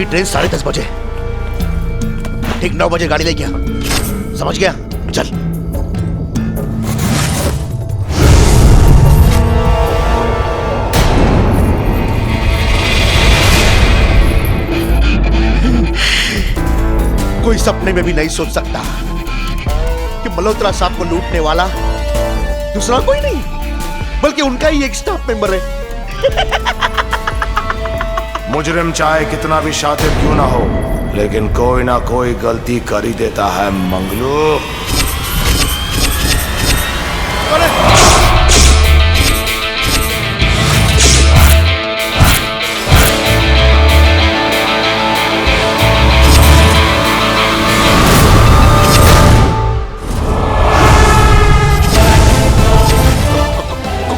मेरी ट्रेन 10:30 बजे, ठीक 9 बजे गाड़ी ले गया, समझ गया? चल। कोई सपने में भी नहीं सोच सकता कि मल्होत्रा साहब को लूटने वाला दूसरा कोई नहीं बल्कि उनका ही एक स्टाफ मेंबर है। मुजरिम चाहे कितना भी शातिर क्यों ना हो, लेकिन कोई ना कोई गलती कर ही देता है मंगलू।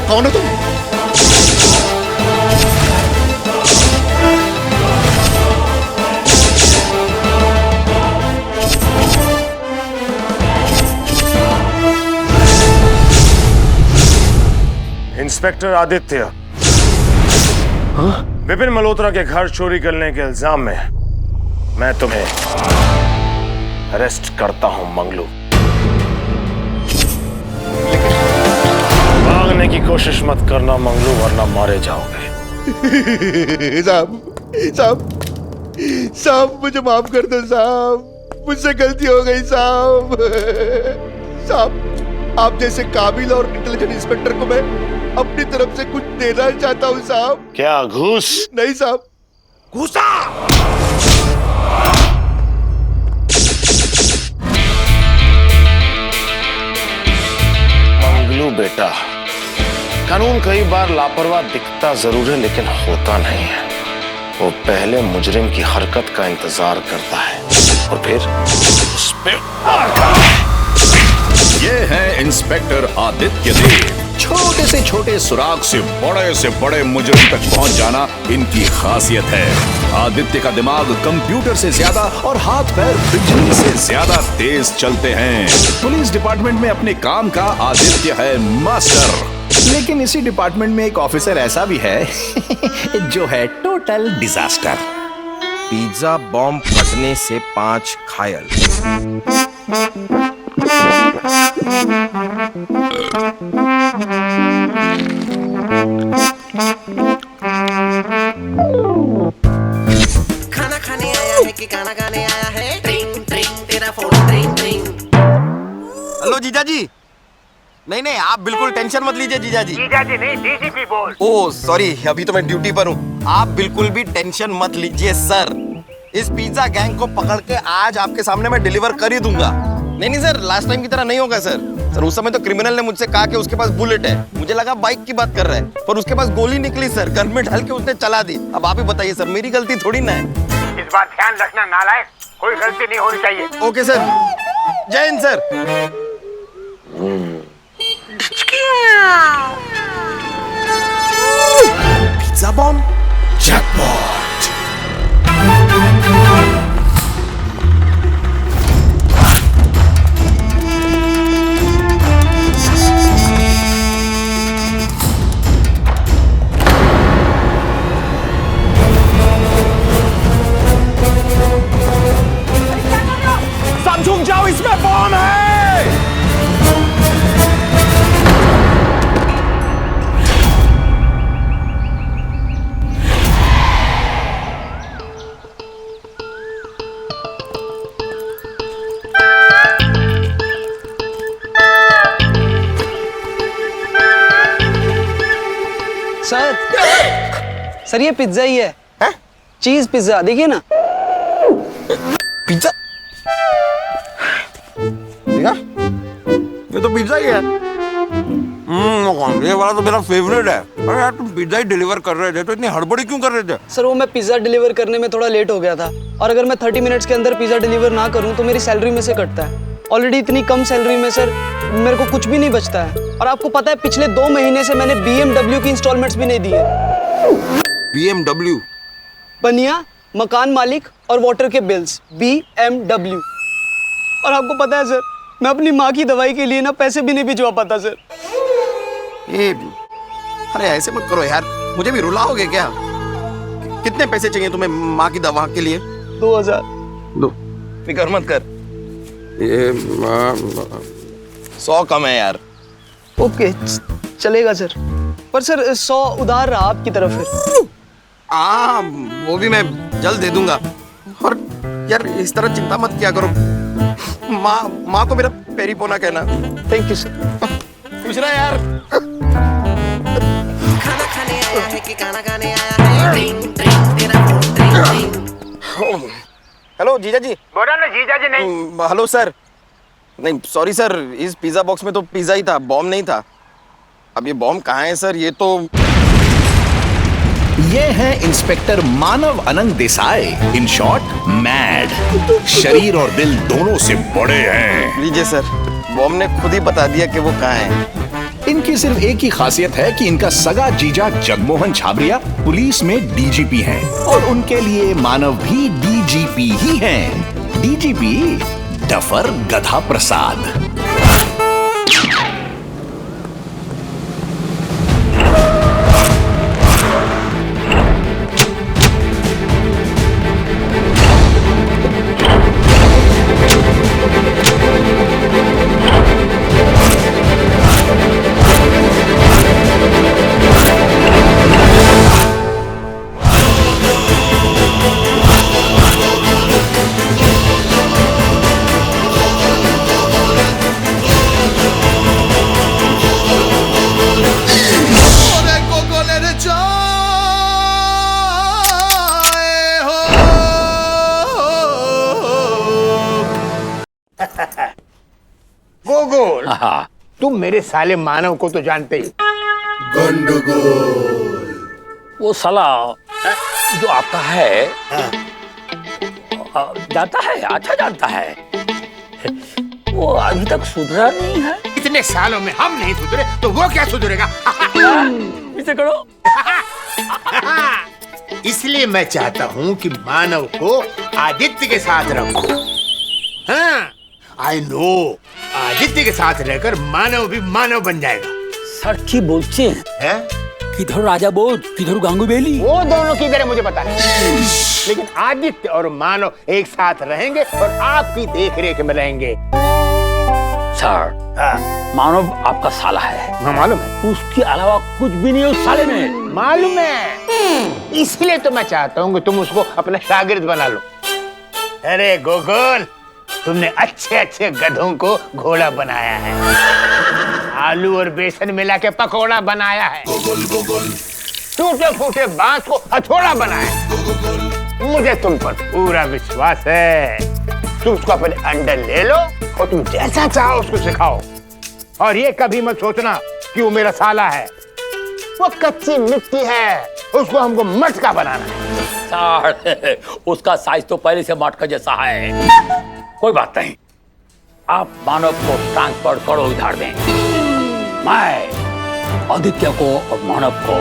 कौन है तुम? इंस्पेक्टर आदित्य। विपिन मल्होत्रा के घर चोरी करने के इल्जाम में मैं तुम्हें अरेस्ट करता हूं मंगलू। भागने की कोशिश मत करना मंगलू, वरना मारे जाओगे। साहब मुझे माफ कर दो साहब, मुझसे गलती हो गई साहब। साहब आप जैसे काबिल और इंटेलिजेंट इंस्पेक्टर को मैं अपनी तरफ से कुछ देना चाहता हूँ साहब। क्या घूस? नहीं साहब। घूसा? मंगलू बेटा, कानून कई बार लापरवाह दिखता जरूर है लेकिन होता नहीं है। वो पहले मुजरिम की हरकत का इंतजार करता है और फिर उस पे वार करता है। ये है इंस्पेक्टर आदित्य देव। छोटे से छोटे सुराग से बड़े मुजरिम तक पहुंच जाना इनकी खासियत है। आदित्य का दिमाग कंप्यूटर से ज्यादा और हाथ पैर बिजली से ज्यादा तेज चलते हैं। पुलिस डिपार्टमेंट में अपने काम का आदित्य है मास्टर। लेकिन इसी डिपार्टमेंट में एक ऑफिसर ऐसा भी है जो है टोटल डिजास्टर। पिज्जा बॉम्ब फटने से 5 घायल। खाना खाने आया है कि खाना खाने आया है? ट्रिंग ट्रिंग तेरा फोन ट्रिंग ट्रिंग। हेलो जीजा जी। नहीं आप बिल्कुल टेंशन मत लीजिए जीजा जी। जीजा जी नहीं, डीजीपी बोल। ओह सॉरी, अभी तो मैं ड्यूटी पर हूँ। आप बिल्कुल भी टेंशन मत लीजिए सर। इस पिज्जा गैंग को पकड़ के आज आपके सामने मैं डिलीवर कर ही दूंगा। नहीं सर, लास्ट टाइम की तरह नहीं होगा सर। सर उस समय तो क्रिमिनल ने मुझसे कहा कि उसके पास बुलेट है, मुझे लगा बाइक की बात कर रहा है, पर उसके पास गोली निकली सर। गन में डाल के उसने चला दी। अब आप ही बताइए सर, मेरी गलती थोड़ी ना है। इस बात ध्यान रखना नालायक, कोई गलती नहीं होनी चाहिए। ओके सर, जय हिंद सर। Pizza bomb jackpot. समझूक जाओ, इसमें बॉम्ब है। सर ये पिज्जा ही है, चीज पिज्जा, देखिए ना। पिज्जा? देखा? ये तो पिज्जा ही है। ये वाला तो मेरा फेवरेट है। अरे यार तुम पिज्जा ही डिलीवर कर रहे थे तो इतनी हड़बड़ी क्यों कर रहे थे? सर वो मैं पिज्जा डिलीवर करने में थोड़ा लेट हो गया था, और अगर मैं 30 मिनट्स के अंदर पिज्जा डिलीवर ना करूं तो मेरी सैलरी में से कटता है। ऑलरेडी इतनी कम सैलरी में सर मेरे को कुछ भी नहीं बचता है। और आपको पता है पिछले 2 महीने से मैंने BMW की इंस्टॉलमेंट्स भी नहीं दी है। BMW? बनिया, मकान मालिक और वाटर के बिल्स, BMW। और आपको पता है सर, मैं अपनी माँ की दवाई के लिए ना पैसे भी नहीं भिजवा पाता सर। अरे ऐसे मत करो यार, मुझे भी रुलाओगे क्या? कितने पैसे चाहिए तुम्हें माँ की दवा के लिए? 2000। दो, फिक्र मत कर, ये 100 कम है यार। ओके चलेगा सर, पर सर 100 उधार रहा आपकी तरफ फिर। हाँ वो भी मैं जल्द दे दूंगा। और यार इस तरह चिंता मत किया करो, माँ को मेरा पेरी पोना कहना। Thank you sir. खुश रहा यार। खाना खाने आया है कि गाना गाने आया है? ट्रिंग ट्रिंग तेरा फोन ट्रिंग ट्रिंग। हेलो जीजा जी। बोला ना जीजा जी नहीं। Hello sir. नहीं सॉरी सर, इस पिज्जा बॉक्स में तो पिज्जा ही था, बॉम्ब नहीं था। अब ये बॉम्ब कहाँ है सर? ये तो ये है इंस्पेक्टर मानव अनंग देसाई, इन शॉर्ट मैड। शरीर और दिल दोनों से बड़े हैं। लीजिए सर, बॉम्ब ने खुद ही बता दिया कि वो कहाँ है। इनकी सिर्फ एक ही खासियत है कि इनका सगा जीजा जगमोहन छाबरिया पुलिस में डीजीपी हैं और उनके लिए मानव भी डीजीपी ही हैं। डीजीपी डफर गधा प्रसाद। गोगोल, तुम मेरे साले मानव को तो जानते ही। वो साला जो आपका है जानता है, अच्छा जानता है, वो अभी तक सुधरा नहीं है। इतने सालों में हम नहीं सुधरे तो वो क्या सुधरेगा? इसे करो। इसलिए मैं चाहता हूँ कि मानव को आदित्य के साथ रखो। हाँ, आई नो, आदित्य के साथ रहकर मानव भी मानव बन जाएगा। सर की बोलते हैं किधर राजा बोध किधर गांगुबेली। वो दोनों किधर है मुझे पता नहीं, लेकिन आदित्य और मानव एक साथ रहेंगे और आपकी देखरेख में रहेंगे। सर, मानव आपका साला है। हाँ मालूम है, उसके अलावा कुछ भी नहीं उस साले में। मालूम है, इसलिए तो मैं चाहता हूँ कि तुम उसको अपना शागिर्द बना लो। अरे गोगोल, तुमने अच्छे अच्छे गधों को घोड़ा बनाया है, आलू और बेसन मिला के पकौड़ा बनाया है, टूटे फूटे बांस को हथौड़ा बनाया। मुझे तुम पर पूरा विश्वास है। तुम उसको अपने अंडर ले लो और तुम जैसा चाहो उसको सिखाओ। और ये कभी मत सोचना कि वो मेरा साला है, वो कच्ची मिट्टी है, उसको हमको मटका बनाना है। सर, उसका साइज तो पहले से मटका जैसा है। कोई बात नहीं, आप मानव को ट्रांसफर करो, उधार दें। मैं आदित्य को और मानव को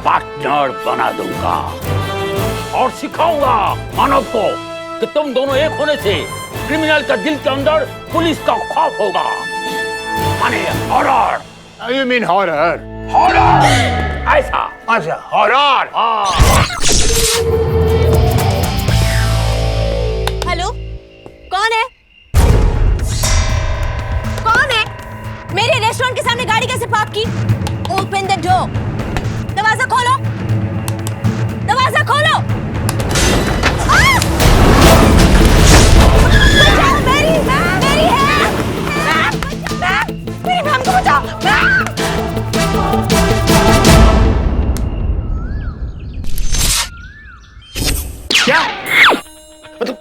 पार्टनर बना दूंगा और सिखाऊंगा मानव को कि तुम दोनों एक होने से क्रिमिनल का दिल के अंदर पुलिस का खौफ होगा, माने horror. You mean horror? Horror ऐसा। अच्छा, horror। हेलो, कौन है? कौन है? मेरे रेस्टोरेंट के सामने गाड़ी कैसे पार्क की? Open the door. दरवाजा खोलो, दरवाजा खोलो। मेरी है। मेरी बहन को बचाओ। क्या मतलब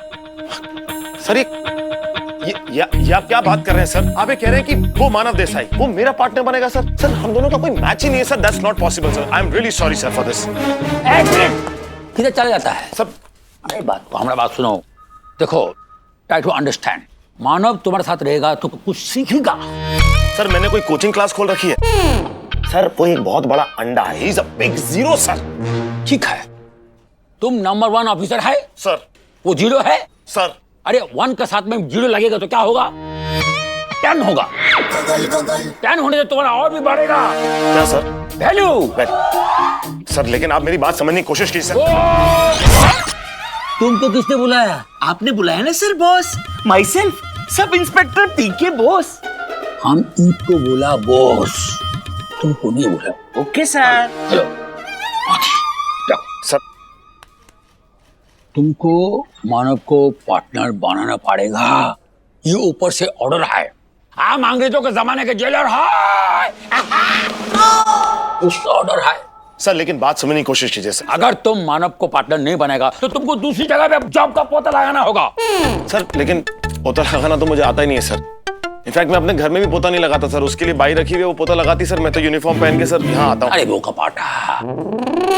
सर, ये आप क्या बात कर रहे हैं सर? आप ये कह रहे हैं कि वो मानव देसाई वो मेरा पार्टनर बनेगा सर? सर हम दोनों का कोई मैच ही नहीं है sir. That's not possible sir. I am really sorry sir for this. एक मिनट, किधर चला जाता है सब? अरे बात तो हमारा बात सुनो। देखो, ट्राई टू अंडरस्टैंड। मानव तुम्हारे साथ रहेगा तो कुछ सीखेगा। सर मैंने कोई कोचिंग क्लास खोल रखी है सर। वो एक बहुत बड़ा अंडा है। He is a big zero sir. ठीक है, तुम नंबर 1 ऑफिसर है सर। वो 0 है सर अरे 1 के साथ में 0 लगेगा तो क्या होगा? 10 होगा। 10 होने से तुम्हारा और भी बढ़ेगा। क्या सर? वैल्यू। सर, लेकिन आप मेरी बात समझने की कोशिश कीजिए सर। तुमको किसने बुलाया? आपने बुलाया ना sir boss. Myself sub inspector PK boss. हम ईद को बोला बॉस, तुमको नहीं बोला। Okay sir. हेलो सर, तुमको मानव को पार्टनर बनाना पड़ेगा, ये ऊपर से ऑर्डर है। हम अंग्रेजों के जमाने के जेलर है, उसका ऑर्डर है। सर लेकिन बात समझने की कोशिश कीजिए सर। अगर तुम मानव को पार्टनर नहीं बनेगा तो तुमको दूसरी जगह पे जॉब का पोता लगाना होगा। सर लेकिन पोता लगाना तो मुझे आता ही नहीं है सर। इनफैक्ट मैं अपने घर में भी पोता नहीं लगाता सर, उसके लिए बाई रखी हुई है, वो पोता लगाती सर। मैं तो यूनिफॉर्म पहन के सर यहाँ आता हूँ। अरे वो कपाटा,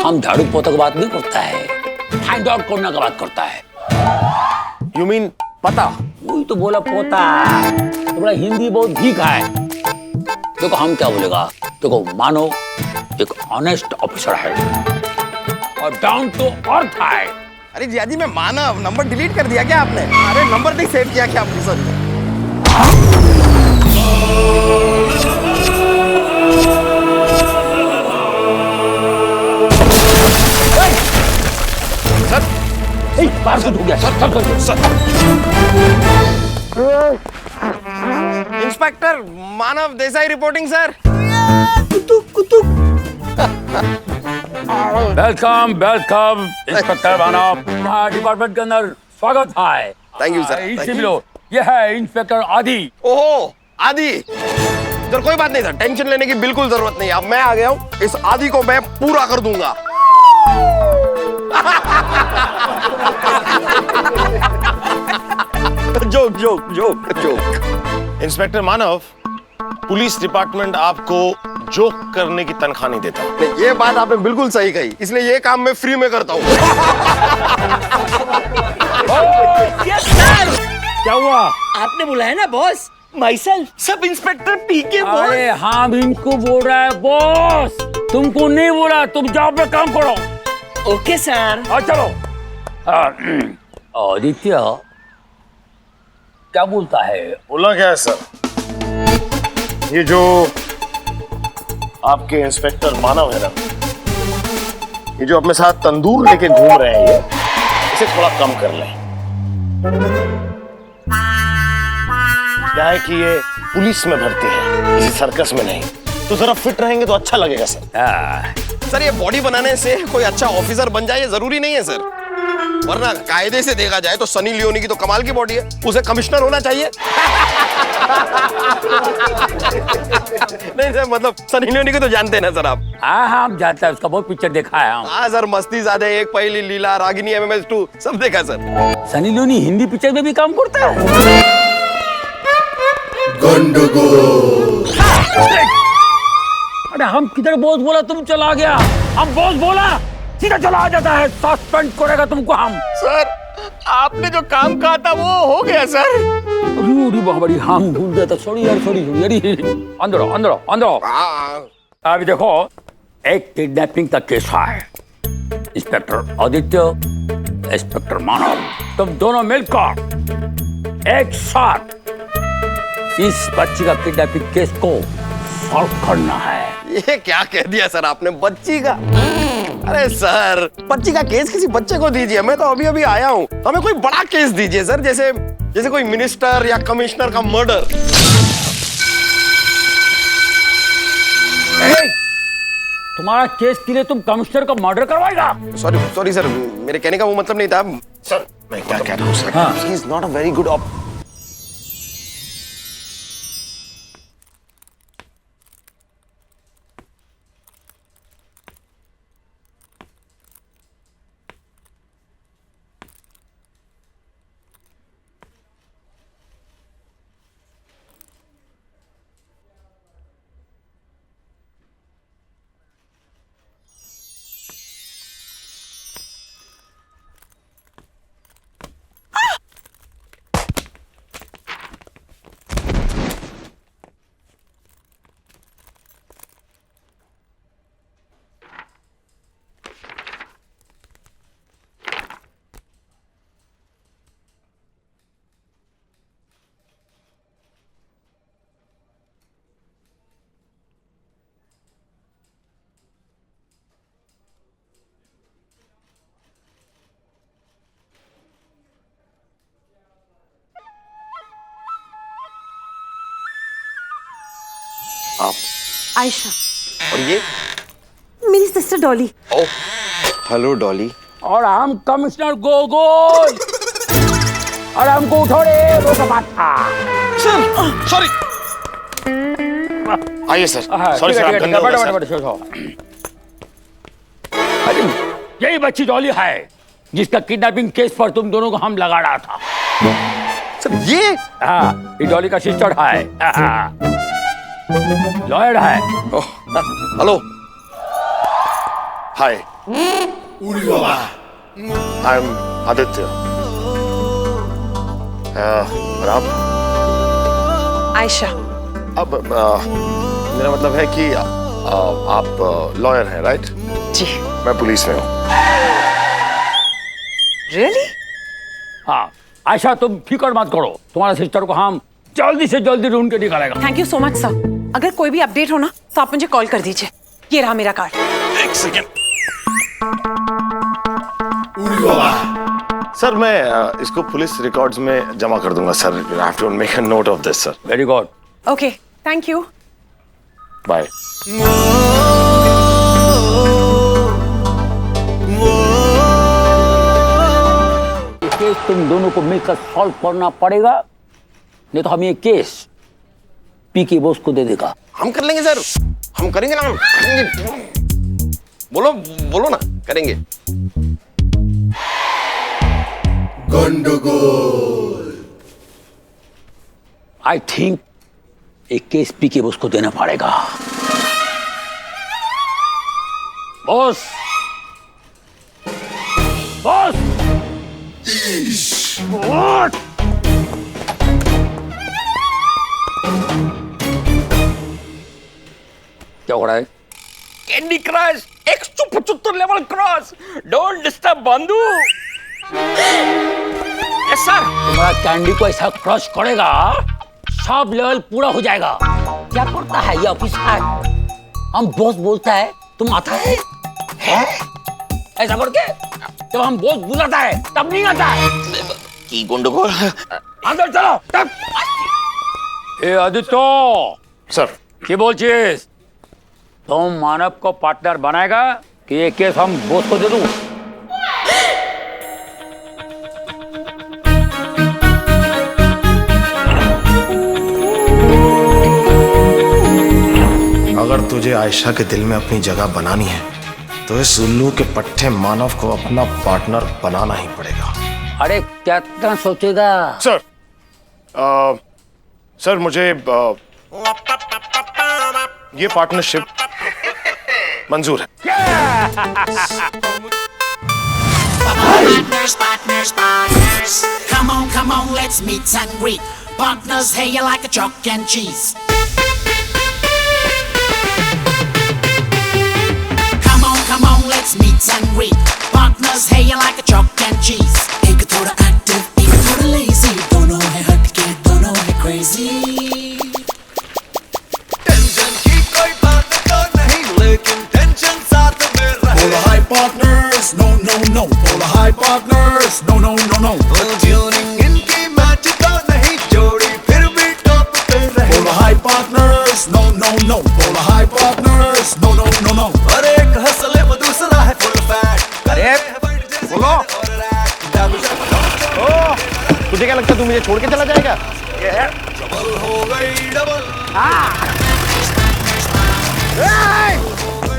हम झाड़ू पोता की बात नहीं करता है, फाइंड आउट करने की बात करता है। यू मीन पता? वही तो बोला पोता, तुम्हारा हिंदी बहुत वीक है। देखो हम क्या बोलेगा, देखो मानो एक ऑनेस्ट ऑफिसर है और डाउन टू अर्थ है। अरे जियाजी मैं मानव, नंबर डिलीट कर दिया क्या आपने? अरे नंबर नहीं सेव किया क्या आपने? सर बाहर से ढूंढ गया sir. Inspector Manav Desai reporting sir. Welcome welcome inspector Manav, तुम्हारा डिपार्टमेंट के अंदर स्वागत है। Thank you sir. इसे मिलो, ये है इंस्पेक्टर आदि। ओहो आदि, सर कोई बात नहीं सर, टेंशन लेने की बिल्कुल जरूरत नहीं। अब मैं आ गया हूँ, इस आदि को मैं पूरा कर दूंगा। Joke joke joke joke. Inspector Manav, police department आपको जोक करने की तनख्वाह नहीं देता। नहीं, ये बात आपने बिल्कुल सही कही, इसलिए ये काम मैं फ्री में करता हूँ। Yes sir. क्या हुआ? आपने बुलाया ना boss. Myself sub inspector PK boss. अरे हम इनको बोल रहा है बॉस, तुमको नहीं बोला। तुम जॉब पे काम करो। Okay sir. और चलो। आदित्य क्या बोलता है? बोला क्या है सर? ये जो आपके इंस्पेक्टर मानव है ना, ये जो अपने साथ तंदूर लेके घूम रहे हैं, ये इसे थोड़ा कम कर लें। क्या है कि ये पुलिस में भर्ती है, किसी सर्कस में नहीं। तो जरा फिट रहेंगे तो अच्छा लगेगा सर। सर ये बॉडी बनाने से कोई अच्छा ऑफिसर बन जाए ये जरूरी नहीं है सर, वरना कायदे से देखा जाए तो सनी लियोनी की तो कमाल की बॉडी है, उसे कमिश्नर होना चाहिए। नहीं सर, मतलब सनी लियोनी को तो जानते हैं ना सर आप? हाँ हम जानते हैं, उसका बहुत पिक्चर देखा है हम। हाँ सर, मस्ती ज़्यादा, एक पहली लीला, रागिनी, MMS 2 सब देखा sir. Sunny Leone Hindi picture में भी काम करता है। अरे हम किधर बॉस बोला, तुम चला गया। हम बॉस बोला सीधा चला आ जाता है, सस्पेंड करेगा तुमको हम। सर आपने जो काम कहा था वो हो गया सर। अरे बड़ी हम भूल गए थे, सॉरी यार, सॉरी। अंदर आओ, अंदर आओ, अंदर आओ। अभी देखो, एक किडनैपिंग का केस है। इंस्पेक्टर आदित्य, इंस्पेक्टर मानव, तुम दोनों मिलकर एक साथ इस बच्ची का किडनैपिंग केस को सॉल्व करना है। ये क्या कह दिया सर आपने, बच्ची का? अरे सर, बच्ची का केस किसी बच्चे को दीजिए, मैं तो अभी अभी आया हूँ। हमें कोई बड़ा केस दीजिए सर, जैसे कोई मिनिस्टर या कमिश्नर का मर्डर। तुम्हारा केस के लिए तुम कमिश्नर का मर्डर करवाएगा? सॉरी सर, मेरे कहने का वो मतलब नहीं था सर। मैं क्या कह रहा हूँ sir, he is not a very good आप? आयशा, और ये? मेरी सिस्टर डॉली। ओ, हेलो डॉली। और हम कमिश्नर गोगोल। और हमको उठो रे वो कमाता। Sir, sorry. आइए सर। सॉरी सर, आप गंदे हो गए सर। अरे यही बच्ची डॉली है जिसका किडनैपिंग केस पर तुम दोनों को हम लगा रहा था। सर ये? हाँ, ये डॉली का सिस्टर है, लॉयर है। Hello. Hi, I am Aditya. और आप? आयशा। अब मेरा मतलब है कि आप लॉयर हैं, राइट? जी। मैं पुलिस में हूँ। रियली? हाँ, आयशा तुम फिक्र मत करो, तुम्हारे सिस्टर को हम जल्दी से जल्दी ढूंढ के निकालेगा। Thank you so much sir. अगर कोई भी अपडेट हो ना तो आप मुझे कॉल कर दीजिए। ये रहा मेरा कार्ड। एक सेकेंड। सर मैं इसको पुलिस रिकॉर्ड्स में जमा कर दूंगा sir. You have to make a note of this sir. Very good. Okay, thank you. Bye. Case तुम दोनों को मिलकर सॉल्व करना पड़ेगा, नहीं तो हम ये केस पीके बॉस को दे देगा। हम कर लेंगे सर, हम करेंगे ना, हम करेंगे। बोलो बोलो ना, करेंगे। गंडगोल। आई थिंक एक केस पीके बॉस को देना पड़ेगा। Boss, boss, what? क्या हो रहा है? Candy Crush 175 level cross. Don't disturb बंधु। Yes sir. तुम्हारा कैंडी को ऐसा क्रश करेगा सब लेवल पूरा हो जाएगा। क्या करता है ये ऑफिसर? हम बॉस बोलता है तुम आता है? ऐसा करके जब हम बॉस बुलाता है तब नहीं आता है। की गंडगोल। अंदर चलो तब। ए आदित्य सर, কি বলছিস? तुम मानव को पार्टनर बनाएगा कि ये केस हम बॉस को दे दूं? अगर तुझे आयशा के दिल में अपनी जगह बनानी है तो इस उल्लू के पट्टे मानव को अपना पार्टनर बनाना ही पड़ेगा। अरे क्या सोचेगा? सर, सर मुझे ये पार्टनरशिप मंजूर है। Partners. Come on, let's meet and greet. Partners, hey, you like a chalk and cheese. Come on, let's meet and greet. Partners, hey, you like a chalk and cheese. एक थोड़ा active, एक थोड़ा lazy. दोनों है हटके, दोनों है crazy. Tension की कोई बात तो नहीं, लेकिन टेंशन साथ में रहे। Polar high partners, no. Polar high partners, no. Tuning इनकी मैच तो नहीं, जोड़ी फिर भी टॉप पे रहे। Polar high partners, no. Polar high partners, no. अरे एक हंसले वो दूसरा है फुल फैट। अरे बोलो। तुझे क्या लगता है तू मुझे छोड़ के चला जाएगा? ये है डबल हो गई डबल।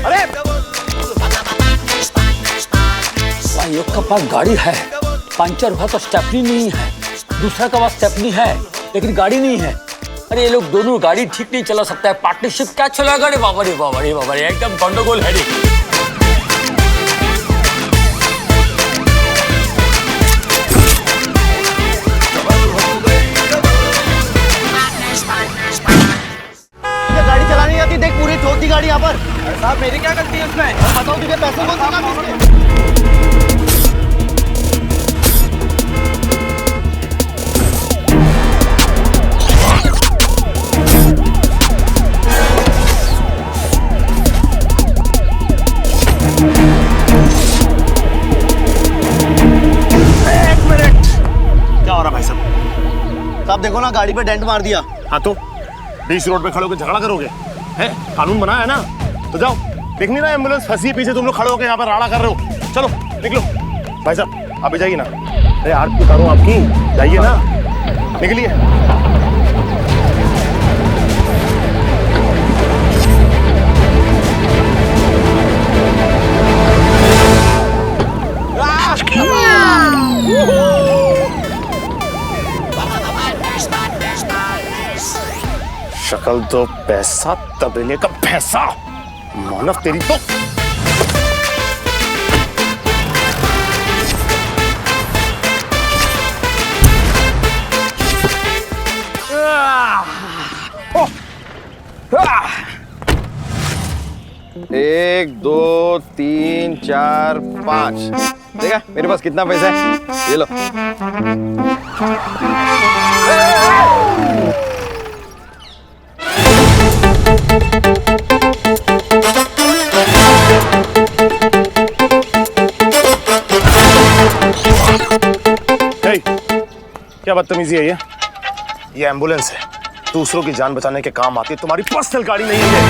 अरे एक का पास गाड़ी है, पंचर हुआ तो स्टेपनी नहीं है, दूसरा का पास स्टेपनी है लेकिन गाड़ी नहीं है। अरे ये लोग दोनों गाड़ी ठीक नहीं चला सकता है, पार्टनरशिप क्या चलेगा? रे बाबा रे बाबा रे बाबा रे, एकदम गंडगोल है। गाड़ी चलानी आती, देख पूरी ठोक दी गाड़ी यहाँ पर। साहब मेरी क्या गलती है इसमें? बताओ तुझे पैसे कौन देगा? साहब देखो ना, गाड़ी पे डेंट मार दिया। हाँ तो बीच रोड पे खड़े होकर झगड़ा करोगे? है, कानून बना है ना, तो जाओ। देख नहीं रहा एम्बुलेंस फंसी है पीछे, तुम लोग खड़े होकर यहाँ पर राड़ा कर रहे हो। चलो निकलो। भाई साहब आप भी जाइए ना। अरे आरती करो आपकी, जाइए ना, निकलिए। शक्ल तो पैसा, तबेले का पैसा, मानव तेरी तो। एक, दो, तीन, चार, 5। देखा मेरे पास कितना पैसा है, ये लो। क्या बदतमीजी है ये एम्बुलेंस है, दूसरों की जान बचाने के काम आती है, तुम्हारी पर्सनल गाड़ी नहीं है।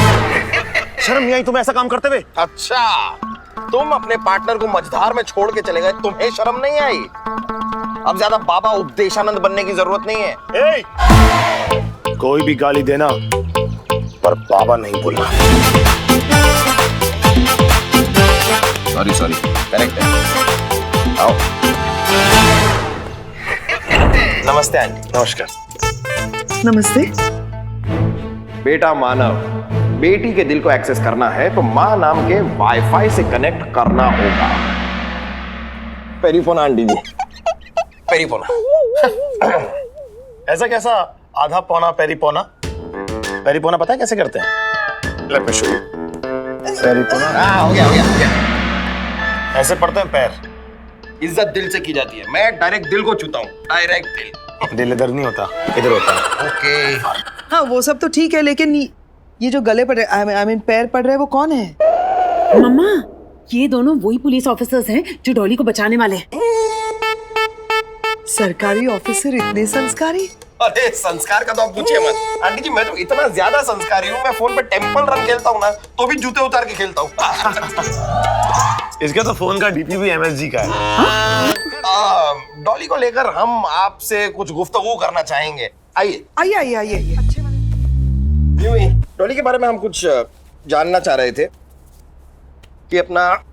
शर्म नहीं आई तुम्हें ऐसा काम करते हुए? अच्छा, तुम अपने पार्टनर को मझधार में छोड़ के चले गए, तुम्हें शर्म नहीं आई? अब ज्यादा बाबा उपदेशानंद बनने की जरूरत नहीं है। कोई भी गाली देना पर बाबा नहीं बोलना। सॉरी करेक्ट है। आओ। नमस्ते आंटी। नमस्कार। नमस्ते। बेटा मानव, बेटी के दिल को एक्सेस करना है तो माँ नाम के वाईफाई से कनेक्ट करना होगा। पेरीफोना आंटी जी, पेरीफोना। ऐसा कैसा आधा पौना पेरीपोना? पेरीपोना पता है कैसे करते हैं? Let me show you. पेरीपोना हो गया। ऐसे पढ़ते हैं पैर। इज्जत दिल से की जाती है, मैं डायरेक्ट दिल को छूता हूँ, डायरेक्ट दिल। दिल इधर नहीं होता, इधर होता है। ओके। हाँ वो सब तो ठीक है, लेकिन ये जो गले पड़ रहे, आई मीन पैर पड़ रहे हैं, वो कौन है? मम्मा, ये दोनों वही पुलिस ऑफिसर्स हैं जो डॉली को बचाने वाले हैं। सरकारी ऑफिसर इतने संस्कारी? अरे संस्कार का तो आप पूछिए मत आंटी जी, मैं तो इतना ज्यादा संस्कारी हूँ, मैं फोन पे टेंपल रन खेलता हूँ ना तो भी जूते उतार के खेलता हूँ। इसका तो फोन का डीपी भी MSG का है। डॉली को लेकर हम आपसे कुछ गुफ्तगू करना चाहेंगे। आइए। यूं ही डॉली के बारे में हम कुछ जानना चाह रहे थे कि अपना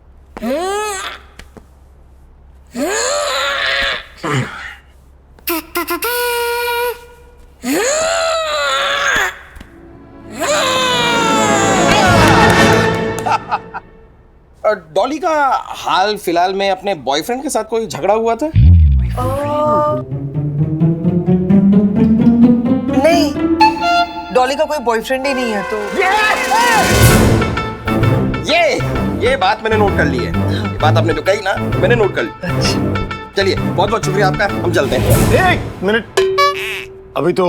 डॉली का हाल फिलहाल में अपने बॉयफ्रेंड के साथ कोई झगड़ा हुआ था? नहीं, डॉली का कोई बॉयफ्रेंड ही नहीं है। तो ये बात मैंने नोट कर ली है। ये बात आपने जो कही ना, मैंने नोट कर ली। चलिए, बहुत बहुत शुक्रिया आपका, हम चलते हैं। एक मिनट, अभी तो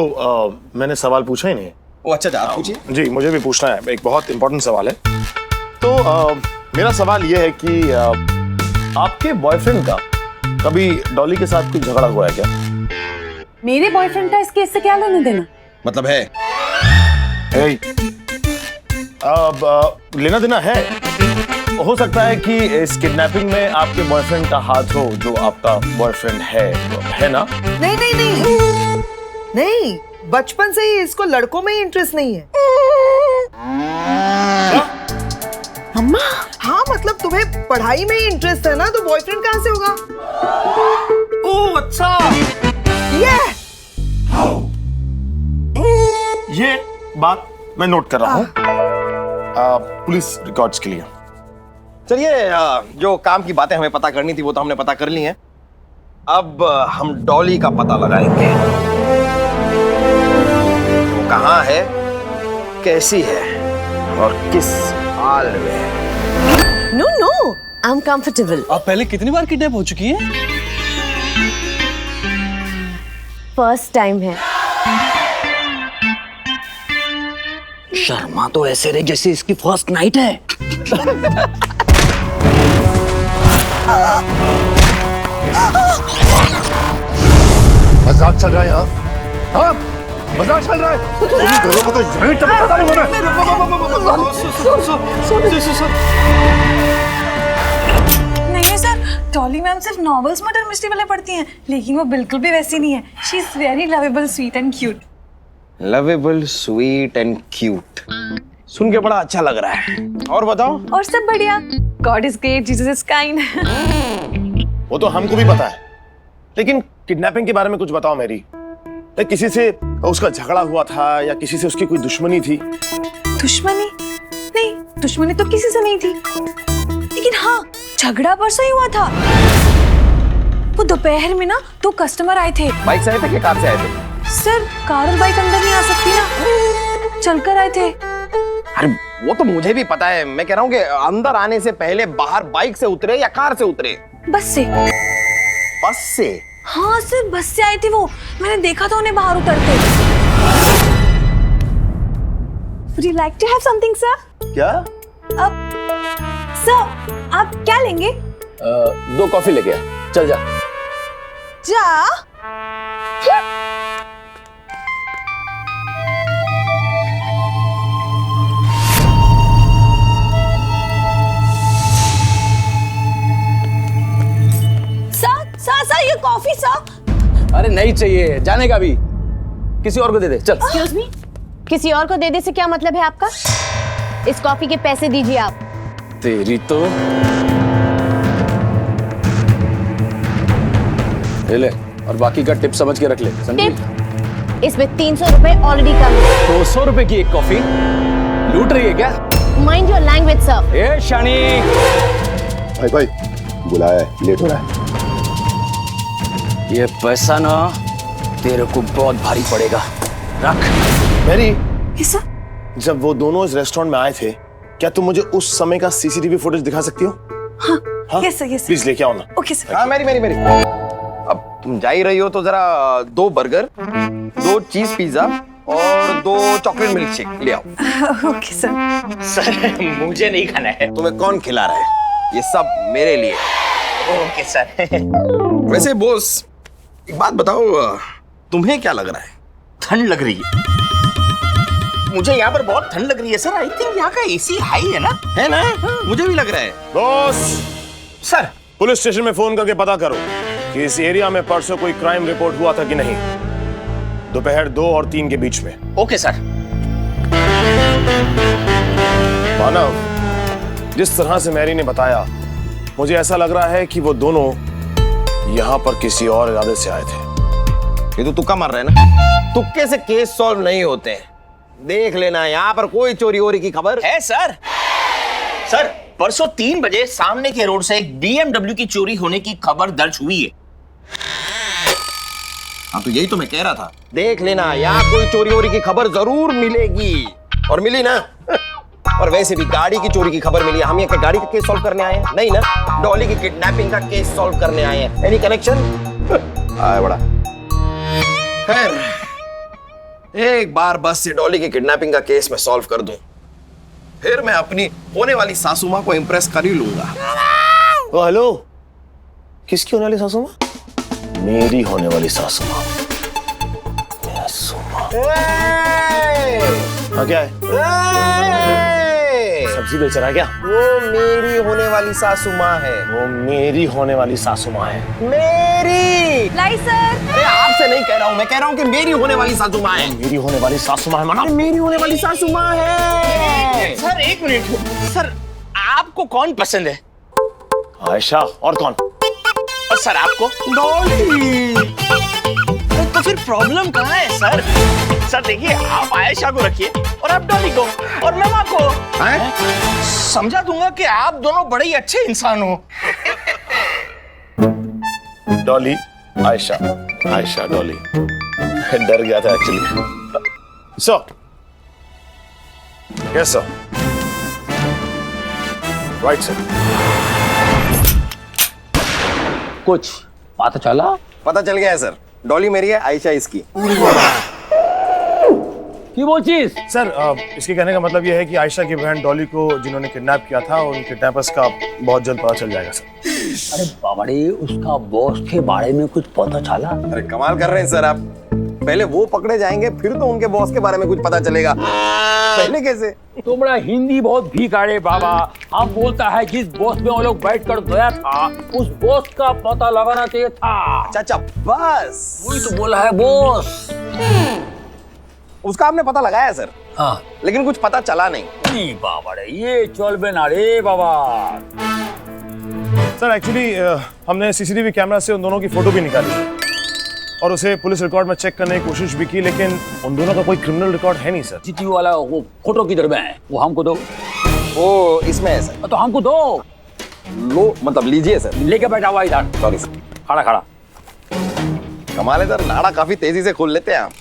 मैंने सवाल पूछा ही नहीं। ओ अच्छा, आप पूछिए। जी, मुझे भी पूछना है, एक बहुत इंपॉर्टेंट सवाल है। तो मेरा सवाल ये है कि आपके बॉयफ्रेंड का कभी डॉली के साथ कोई झगड़ा हुआ है क्या? मेरे बॉयफ्रेंड का इस केस से क्या लेना देना? मतलब है लेना देना है। हो सकता है कि इस किडनैपिंग में आपके बॉयफ्रेंड का हाथ हो, जो आपका बॉयफ्रेंड है ना? नहीं, बचपन से ही इसको लड़कों में ही इंटरेस्ट नहीं है। अम्मा, हाँ मतलब तुम्हें पढ़ाई में ही इंटरेस्ट है ना, तो बॉयफ्रेंड कहाँ से होगा? ओह अच्छा, ये बात मैं नोट कर रहा हूँ पुलिस रिकॉर्ड्स के लिए। चलिए, जो काम की बातें हमें पता करनी थी वो तो हमने पता कर ली हैं। अब हम डॉली का पता लगाएंगे। वो कहाँ है, कैसी है और किस हाल में है। No, I am comfortable. आप पहले कितनी बार किडनैप हो चुकी हैं? फर्स्ट टाइम है। शर्मा तो ऐसे रहे जैसे इसकी फर्स्ट नाइट है। मजाक चल रहा है यहाँ? मजाक चल रहा है? तुम दोनों को तो यहीं टपका दूंगा मैं। नहीं सर, डॉली मैम सिर्फ नॉवेल्स मर्डर मिस्ट्री वाले पढ़ती हैं, लेकिन वो बिल्कुल भी वैसी नहीं है। She is very lovable, sweet and cute. Lovable, sweet and cute, सुन के बड़ा अच्छा लग रहा है। और बताओ। और सब बढ़िया। God is great, Jesus is kind. वो तो हमको भी पता है, लेकिन किडनैपिंग के बारे में कुछ बताओ मेरी। किसी से उसका झगड़ा हुआ था या किसी से उसकी कोई दुश्मनी थी? दुश्मनी? नहीं, दुश्मनी तो किसी से नहीं थी, लेकिन हाँ, झगड़ा परसों ही हुआ था। वो दोपहर में ना 2 कस्टमर आए थे। बाइक से आए थे कि कार से आए थे? सर, कार और बाइक अंदर नहीं आ सकती ना, चलकर आए थे। अरे वो तो मुझे भी पता है, मैं कह रहा हूँ कि अंदर आने से पहले बाहर बाइक से उतरे या कार से उतरे? बस से। बस से? हाँ सर, बस से आए थे वो, मैंने देखा था उन्हें बाहर उतरते। Would you like to have something, sir? क्या? सर, आप क्या लेंगे? 2 कॉफी लेके आ, चल जा। जा? सर, ये कॉफी सर। अरे नहीं चाहिए, जाने का भी, किसी और को दे दे, चल। Excuse me? किसी और को दे दे से क्या मतलब है आपका? इस कॉफी के पैसे दीजिए आप। तेरी तो ले, और बाकी का टिप समझ के रख ले। टिप? इसमें 300 रुपए ऑलरेडी कम है। 200 रुपए की एक कॉफी लूट रही है क्या? Mind your language sir. ए शानी, भाई बुलाया है, लेट हो रहा है। ये पैसा ना तेरे को बहुत भारी पड़ेगा, रख। मैरी, जब वो दोनों इस रेस्टोरेंट में आए थे, क्या तुम मुझे उस समय का सीसीटीवी फुटेज दिखा सकती हो? हाँ? यस सर, प्लीज लेके आओ ना। Okay sir. हाँ मेरी। अब तुम जा ही रही हो तो जरा 2 बर्गर, 2 चीज पिज्जा और 2 चॉकलेट मिल्क शेक ले आओ। Okay sir. सर, मुझे नहीं खाना है। तुम्हें कौन खिला रहा है? ये सब मेरे लिए। Okay sir. वैसे बॉस, एक बात बताओ, तुम्हें क्या लग रहा है? ठंड लग रही है मुझे, यहाँ पर बहुत ठंड लग रही है सर। आई थिंक यहाँ का एसी हाई है ना? है ना? मुझे भी लग रहा है। बॉस, सर, पुलिस स्टेशन में फोन करके पता करो कि इस एरिया में परसों कोई क्राइम रिपोर्ट हुआ था कि नहीं, दोपहर 2 और 3 के बीच में। Okay sir. मानव, जिस तरह से मैरी ने बताया, मुझे ऐसा लग रहा है कि वो दोनों यहाँ पर किसी और इरादे से आए थे। ये तो तुक्का मार रहा है ना? तुक्के से केस सॉल्व नहीं होते। देख लेना, यहाँ पर कोई चोरी वोरी की खबर है सर। सर, परसों 3 बजे सामने के रोड से एक BMW की चोरी होने की खबर दर्ज हुई है। हाँ तो यही तो मैं कह रहा था, देख लेना, यहाँ कोई चोरी वोरी की खबर जरूर मिलेगी। और मिली ना? और वैसे भी गाड़ी की चोरी की खबर मिली, हम यहाँ गाड़ी का केस सॉल्व करने आए हैं? नहीं ना, डॉली की किडनैपिंग का केस सॉल्व करने आए हैं। Any connection? आया बड़ा। खैर, एक बार बस से डॉली की किडनैपिंग का केस मैं सॉल्व कर दूं, फिर मैं अपनी होने वाली सासू माँ को इम्प्रेस कर ही लूंगा। ओ हेलो, किसकी होने वाली सासू माँ? मेरी होने वाली सासू माँ। हाँ क्या है? सब्जी बेच रहा है क्या? वो मेरी होने वाली सासू माँ है। वो मेरी होने वाली सासू माँ है। मेरी? लाई सर। अरे आपसे नहीं कह रहा हूँ, मैं कह रहा हूँ कि मेरी होने वाली सासू माँ है। मेरी होने वाली सासू माँ है माना? मेरी होने वाली सासू माँ है। Sir, 1 minute. सर, आपको कौन पसंद है? आयशा। और कौन? और सर आपको? डॉली। तो फिर प्रॉब्लम कहाँ है सर? सर देखिए, आप आयशा को रखिए और आप डॉली को और मैं माँ को। समझा दूंगा कि आप दोनों बड़े ही अच्छे इंसान हो। डॉली, आयशा, आयशा, डॉली। डर गया था actually. So yes sir, right sir. कुछ पता चला? पता चल गया है सर, डॉली मेरी है, आयशा इसकी। कि वो चीज? सर इसके कहने का मतलब यह है कि आयशा की बहन डॉली को जिन्होंने किडनैप किया था, उन किडनैपर्स का बहुत जल्द पता चल जाएगा सर। अरे बाबड़े, उसका बॉस के बारे में कुछ पता चला? अरे कमाल कर रहे हैं सर आप। पहले वो पकड़े जाएंगे फिर तो उनके बॉस के बारे में कुछ पता चलेगा, पहले कैसे? तुम्हारा हिंदी बहुत भीगा रे बाबा। हम बोलता है जिस बॉस में वो लोग बैठ कर गया था उस बॉस का पता लगाना चाहिए था। चाचा बस वही तो बोला है बॉस। उसका आपने पता लगाया सर? हाँ, लेकिन कुछ पता चला नहीं। नहीं बाबा रे, ये चल बेना रे बाबा। सर एक्चुअली हमने सीसीटीवी कैमरा से उन दोनों की फोटो भी निकाली और उसे पुलिस रिकॉर्ड में चेक करने की कोशिश भी की, लेकिन उन दोनों का कोई क्रिमिनल रिकॉर्ड है नहीं सर। सीसीटीवी वाला वो फोटो किधर में है? वो हमको दो। वो इसमें है सर। तो हमको दो। लो मतलब लीजिए सर। लेके बैठा हुआ इधर। Sorry sir. खड़ा खड़ा। कमाल है सर, नाड़ा काफी तेजी से खोल लेते हैं आप।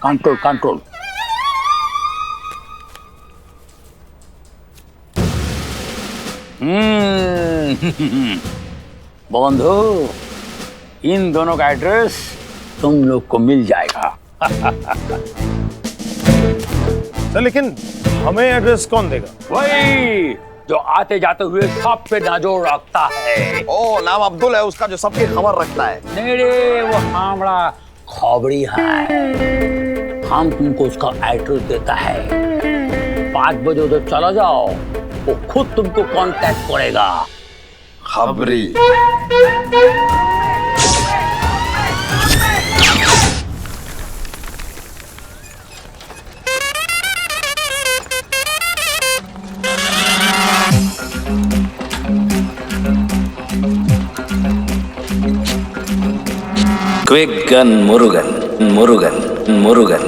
Control control. बंधु, इन दोनों का एड्रेस तुम लोग को मिल जाएगा। सर लेकिन हमें एड्रेस कौन देगा? वही जो आते जाते हुए सब पे नजर रखता है। ओ, नाम अब्दुल है उसका जो सबकी खबर रखता है। नहीं रे, वो हमारा खबरी है। हम तुमको उसका एड्रेस देता है। 5 बजे उधर चला जाओ, वो खुद तुमको कांटेक्ट करेगा। खबरी। Quick gun Murugan Murugan Murugan.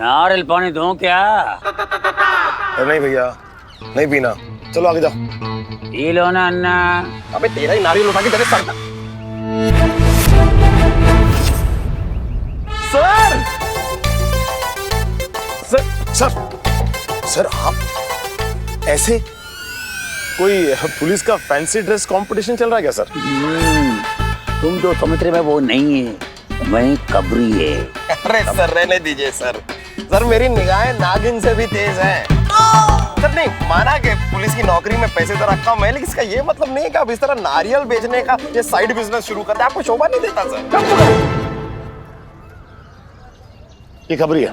नारियल पानी दूं क्या? नहीं भैया, नहीं पीना। चलो आगे जाओ। पी लो ना अन्ना। अबे तेरा ही नारियल उठा के तेरे sir. Sir sir sir sir आप ऐसे? कोई पुलिस का फैंसी ड्रेस कंपटीशन चल रहा है क्या सर? तुम जो समझ रहे वो नहीं है, मैं कबरी है। अरे सर रहने दीजिए सर। सर मेरी निगाहें नागिन से भी तेज हैं। सर नहीं माना कि पुलिस की नौकरी में पैसे तो रखा हूं मैं, लेकिन इसका ये मतलब नहीं है कि आप इस तरह नारियल बेचने का ये साइड बिजनेस शुरू करते हैं। आपको शोभा नहीं देता सर। ये खबरी है।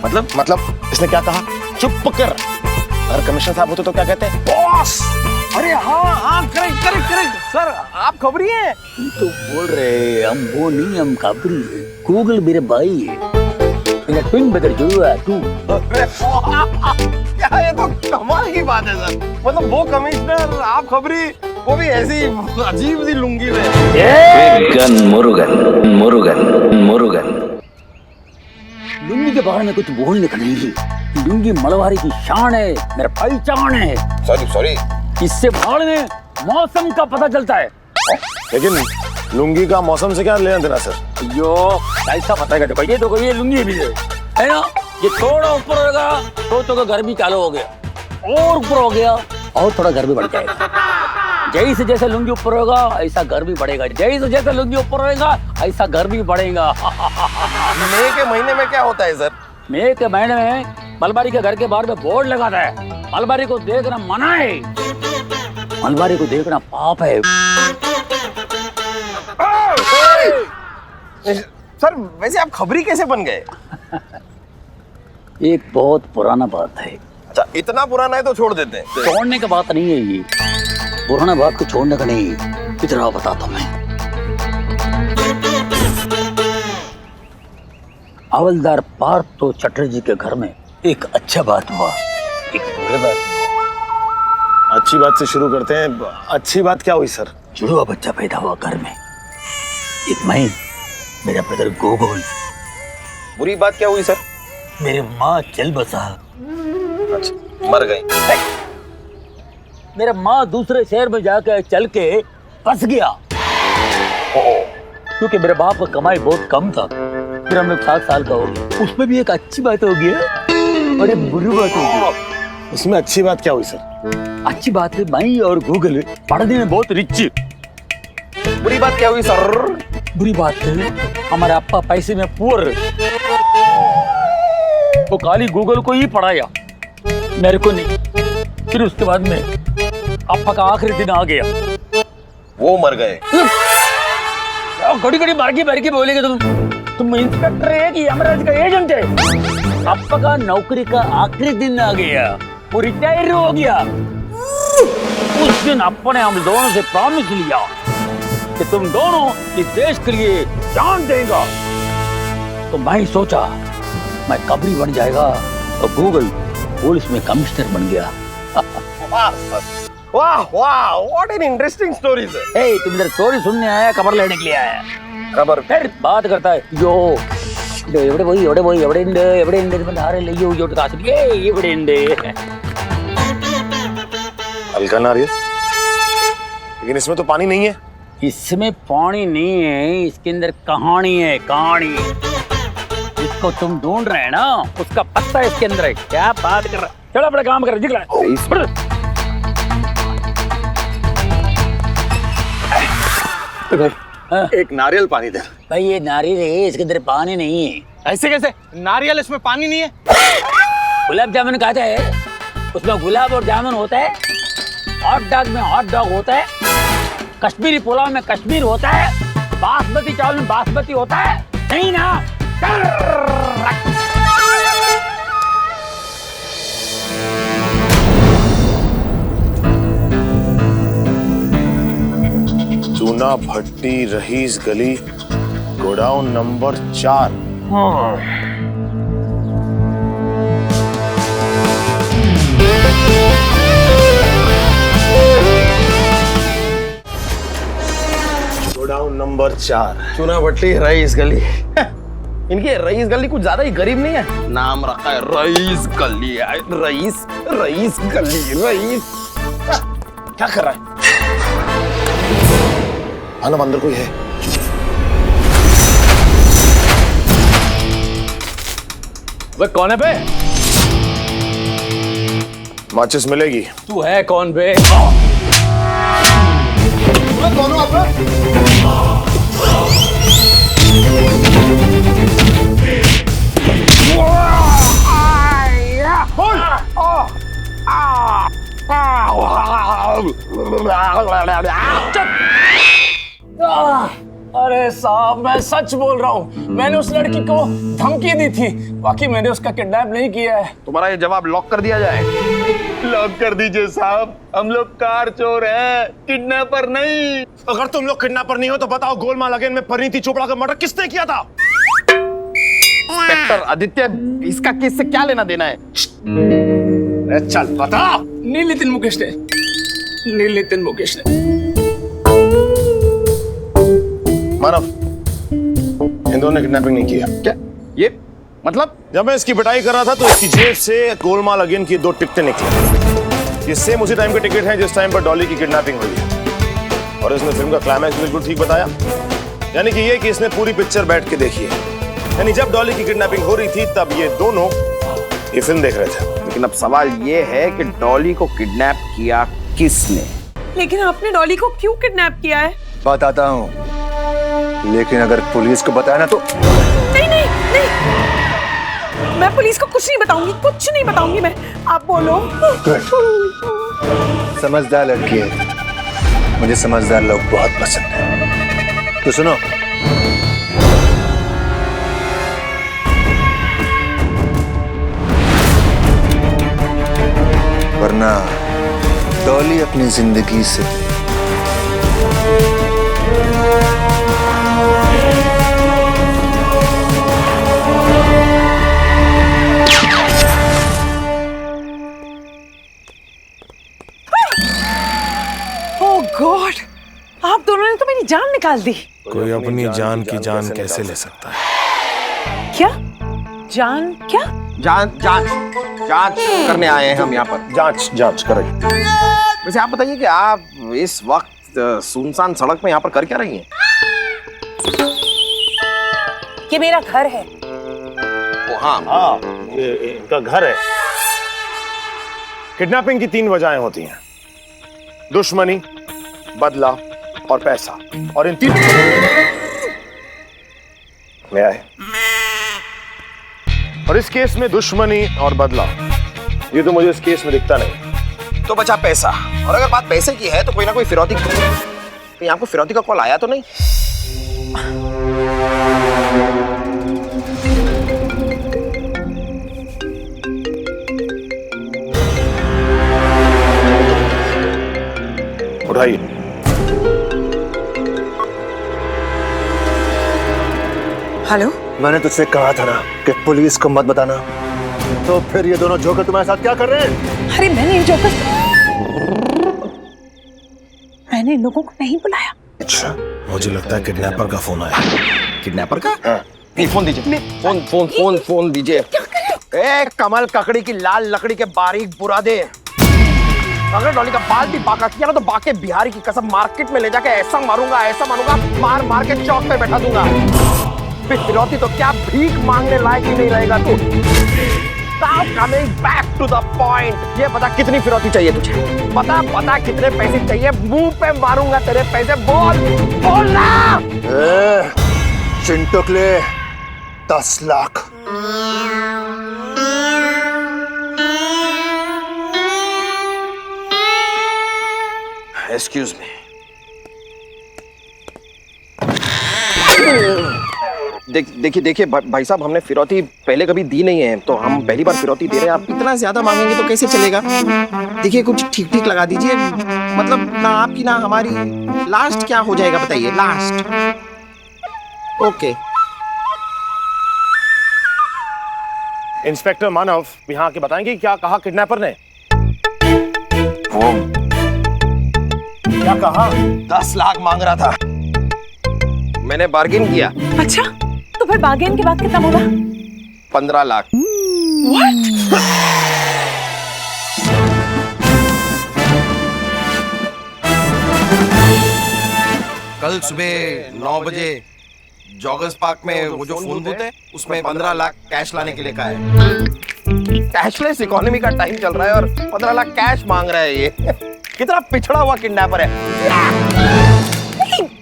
मतलब इसने क्या कहा? चुप कर। अगर कमिश्नर साहब होते तो क्या कहते हैं? बॉस। अरे हाँ हाँ, करेक्ट करेक्ट करेक्ट सर, आप खबरी हैं। तुम तो बोल रहे हम वो नहीं, हम कबरी है। गूगल मेरे भाई है। ट्विन ब्रदर जो है तू। क्या ये तो कमाल की बात है सर। मतलब वो कमिश्नर, आप खबरी, वो भी ऐसी अजीब सी लुंगी में। Quick gun Murugan Murugan Murugan. लुंगी के बारे में कुछ बोलने का नहीं। लुंगी मलवारी की शान है, मेरा पहचान है। Sorry sorry. इससे बाढ़ में मौसम का पता चलता है। लेकिन लुंगी का मौसम से क्या लेना देना सर? अयो ऐसा पता है। ये तो ये लुंगी भी है ना, ये थोड़ा ऊपर होगा तो गर्मी चालू हो गया, और ऊपर हो गया और थोड़ा गर्मी बढ़ जाएगा। जैसे जैसे लुंगी ऊपर होगा ऐसा गर्मी बढ़ेगा, जैसे जैसे लुंगी ऊपर होगा ऐसा गर्मी बढ़ेगा। मई के महीने में क्या होता है सर? मई के महीने में मलबारी के घर के बाहर में बोर्ड लगाता है, मलबारी को देखना मना है, मलबारी को देखना पाप है। सर वैसे आप खबरी कैसे बन गए? एक बहुत पुराना बात है। अच्छा इतना पुराना है तो छोड़ देते हैं। छोड़ने का बात नहीं है ये, पुराना बात को छोड़ने का नहीं। इतना बताता मैं। हवलदार पार्थ तो चटर्जी के घर में एक अच्छा बात हुआ, एक बुरी बात हुआ। अच्छी बात से शुरू करते हैं। अच्छी बात क्या हुई सर? जुड़वा बच्चा पैदा हुआ घर में, एक मैं, मेरा ब्रदर गोगोल। बुरी बात क्या हुई सर? मेरी माँ चल बसा। अच्छा मर गई। मेरा माँ दूसरे शहर में जाकर चल के फंस गया, क्योंकि मेरे बाप का कमाई बहुत कम था। फिर हम लोग 7 साल का हो गए। उसमें भी एक अच्छी बात हो गया और एक बुरी बात हो गई। उसमें अच्छी बात क्या हुई सर? अच्छी बात है मैं और गूगल पढ़ने में बहुत रिच। बुरी बात क्या हुई सर? बुरी बात है हमारे अप्पा पैसे में पुअर, वो खाली गूगल को ही पढ़ाया। मेरे को नहीं। फिर उसके बाद में अप्पा का आखिरी दिन आ गया। वो मर गए। घड़ी घड़ी मार के बोलेगे तुम इंस्पेक्टर है कि यमराज का एजेंट है? अप्पा का नौकरी का आखिरी दिन आ गया, वो रिटायर हो गया। उस दिन अप्पा ने हम दोनों से प्रॉमिस लिया कि तुम दोनों इस देश के लिए जान देगा। तो मैं ही सोचा मैं कबरी बन जाएगा और गूगल पुलिस में कमिश्नर बन गया। वाह वाह, what an interesting story sir. ए, तुम इधर स्टोरी सुनने आया खबर लेने के लिए आया? खबर फिर बात करता है यो एवड़े बंधारे लियो यो कासली एवड़े हल्का नारियल, लेकिन इसमें तो पानी नहीं है। इसमें पानी नहीं है, इसके अंदर कहानी है, कहानी। इसको तुम ढूंढ रहे हैं ना, उसका पत्ता इसके अंदर है। क्या बात कर रहा है? चलो अपना काम कर, दिख रहा है। एक नारियल पानी दे। भाई ये नारियल है, इसके अंदर पानी नहीं है। ऐसे कैसे? नारियल इसमें पानी नहीं है? गुलाब जामुन खाता है, उसमें गुलाब और जामुन होता है। हॉट डॉग में हॉट डॉग होता है। कश्मीरी पुलाव में कश्मीर होता है। बासमती चावल में बासमती होता है। नहीं ना? चूना भट्टी, रहीस गली, गोडाउन नंबर 4। गोडाउन नंबर 4, चूना भट्टी, रईस गली। इनकी रईस गली कुछ ज्यादा ही गरीब नहीं है? नाम रखा है रईस गली। रईस गली, रईस। क्या कर रहा है? आना, अंदर कोई है? वे कौन है बे? माचिस मिलेगी। तू है कौन बे? कौन हो आप? अरे साहब, मैं सच बोल रहा हूँ। मैंने उस लड़की को धमकी दी थी, बाकी मैंने उसका किडनैप नहीं किया है। तुम्हारा ये जवाब लॉक कर दिया जाए। लॉक कर दीजिए साहब, हम लोग कार चोर हैं, किडनैपर नहीं। अगर तुम लोग किडनैपर नहीं हो तो बताओ, गोलमाल अगेन में परिणीति चोपड़ा का मर्डर किसने किया था? इंस्पेक्टर आदित्य, इसका केस से क्या लेना देना है? चल बता। नील नितिन मुकेश ने। मानव, इन दोनों ने किडनैपिंग नहीं किया। क्या ये मतलब? जब मैं इसकी पिटाई कर रहा था तो इसकी जेब से गोलमाल अगेन की 2 टिकटें निकली। ये सेम उसी टाइम के टिकट हैं जिस टाइम पर डॉली की किडनैपिंग हुई है। और इसने फिल्म का क्लाइमैक्स बिल्कुल ठीक बताया, यानी कि ये कि इसने पूरी पिक्चर बैठ के देखी है। यानी जब डॉली की किडनैपिंग हो रही थी तब ये दोनों ये फिल्म देख रहे थे। लेकिन अब सवाल ये है कि डॉली को किडनैप किया किसने? लेकिन आपने डॉली को क्यों किडनैप किया है? बताता हूँ, लेकिन अगर पुलिस को बताया ना तो। नहीं नहीं नहीं, मैं पुलिस को कुछ नहीं बताऊंगी, कुछ नहीं बताऊंगी मैं। आप बोलो। समझदार लड़की है, मुझे समझदार लोग बहुत पसंद है। तो सुनो, वरना डॉली अपनी जिंदगी से ओह गॉड, आप दोनों ने तो मेरी जान निकाल दी। कोई अपनी जान की जान कैसे ले सकता है? क्या जान? क्या जांच करने आए हैं हम यहाँ पर। जांच करें। वैसे आप बताइए कि आप इस वक्त सुनसान सड़क में यहाँ पर कर क्या रही हैं? ये मेरा घर है। हाँ, ये इनका घर है। किडनैपिंग की 3 वजहें होती हैं: दुश्मनी, बदला और पैसा। और इन 3 में आए। और इस केस में दुश्मनी और बदला, ये तो मुझे इस केस में दिखता नहीं। तो बचा पैसा, और अगर बात पैसे की है तो कोई ना कोई फिरौती, कहीं आपको फिरौती का कॉल आया तो नहीं? उठाइए। हेलो, मैंने तुझसे कहा था ना कि पुलिस को मत बताना। तो फिर ये दोनों जोकर तुम्हारे साथ क्या कर रहे हैं? अरे मैंने इन लोगों को नहीं बुलाया। अच्छा, मुझे लगता है किडनैपर का फोन आया। किडनैपर का? नहीं, फोन दीजिए। फोन दीजिए। ए कमल ककड़ी की लाल लकड़ी के बारीक बुरादे, अगर डॉली का बाल भी बाका किया ना तो बाके बिहारी की कसम मार्केट में ले जाके ऐसा मारूंगा, मार मार के चौक पे बैठा दूंगा। फिरौती तो क्या भीख मांगने लायक ही नहीं रहेगा तू। Coming back to the point, ये बता कितनी फिरौती चाहिए तुझे? बता कितने पैसे चाहिए? मुंह पे मारूंगा तेरे पैसे। बोल ना। चिंटू के लिए 10 लाख। Excuse me. देखिए भाई साहब, हमने फिरौती पहले कभी दी नहीं है, तो हम पहली बार फिरौती दे रहे हैं। आप इतना ज्यादा मांगेंगे तो कैसे चलेगा? देखिए कुछ ठीक ठीक लगा दीजिए, मतलब ना आपकी ना हमारी। लास्ट क्या हो जाएगा बताइए? Last okay. इंस्पेक्टर मानव यहाँ आके बताएंगे क्या कहा किडनैपर ने? वो क्या कहा? 10 लाख मांग रहा था, मैंने बार्गेन किया। अच्छा, तो फिर बार्गेन के बाद कितना बोला? 15 लाख। What? कल सुबह 9 बजे जॉगर्स पार्क में वो जो फोन बूथ है उसमें 15 लाख कैश लाने के लिए कहा है। कैशलेस इकोनॉमी का टाइम चल रहा है और 15 लाख कैश मांग रहा है। ये कितना पिछड़ा हुआ किडनैपर है।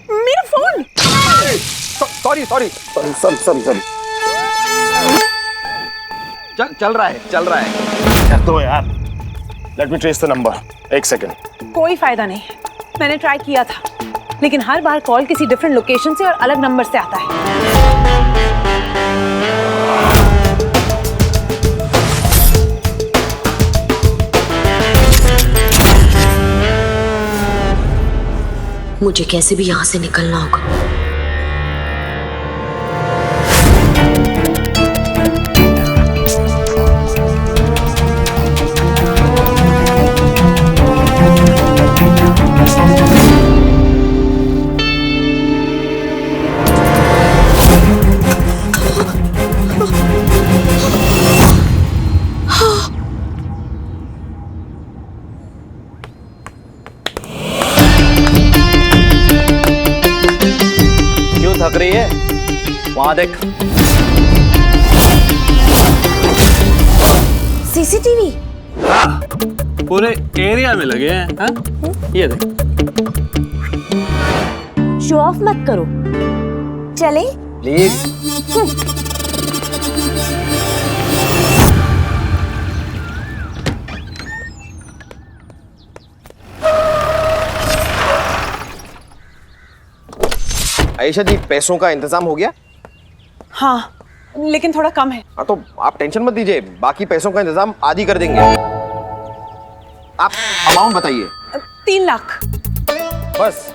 मेरा फोन। सॉरी चल रहा है। तो यार, let me trace the number. 1 second. कोई फायदा नहीं, मैंने ट्राई किया था, लेकिन हर बार कॉल किसी डिफरेंट लोकेशन से और अलग नंबर से आता है। मुझे कैसे भी यहाँ से निकलना होगा। थक रही है? वहां देख। सीसीटीवी? हाँ, पूरे एरिया में लगे हैं। हाँ? ये देख। शो ऑफ मत करो, चले प्लीज। आयशा जी, पैसों का इंतजाम हो गया? हाँ, लेकिन थोड़ा कम है। हाँ तो आप टेंशन मत दीजिए, बाकी पैसों का इंतजाम आदि कर देंगे। आप अमाउंट बताइए। 3 लाख। बस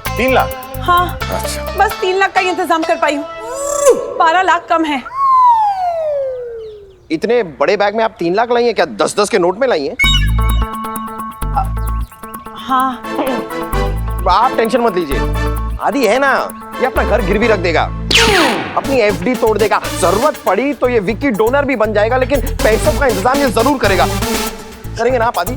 3 लाख? हाँ, अच्छा। बस 3 लाख का ही इंतजाम कर पाई हूँ। 12 लाख कम है। इतने बड़े बैग में आप 3 लाख लाई हैं क्या? 10-10 के नोट में लाई हैं? हाँ। आप टेंशन मत लीजिए, आदि है ना, ये अपना घर गिरवी रख देगा, अपनी एफडी तोड़ देगा, जरूरत पड़ी तो ये विकी डोनर भी बन जाएगा, लेकिन पैसों का इंतजाम ये जरूर करेगा। करेंगे ना आप आदि?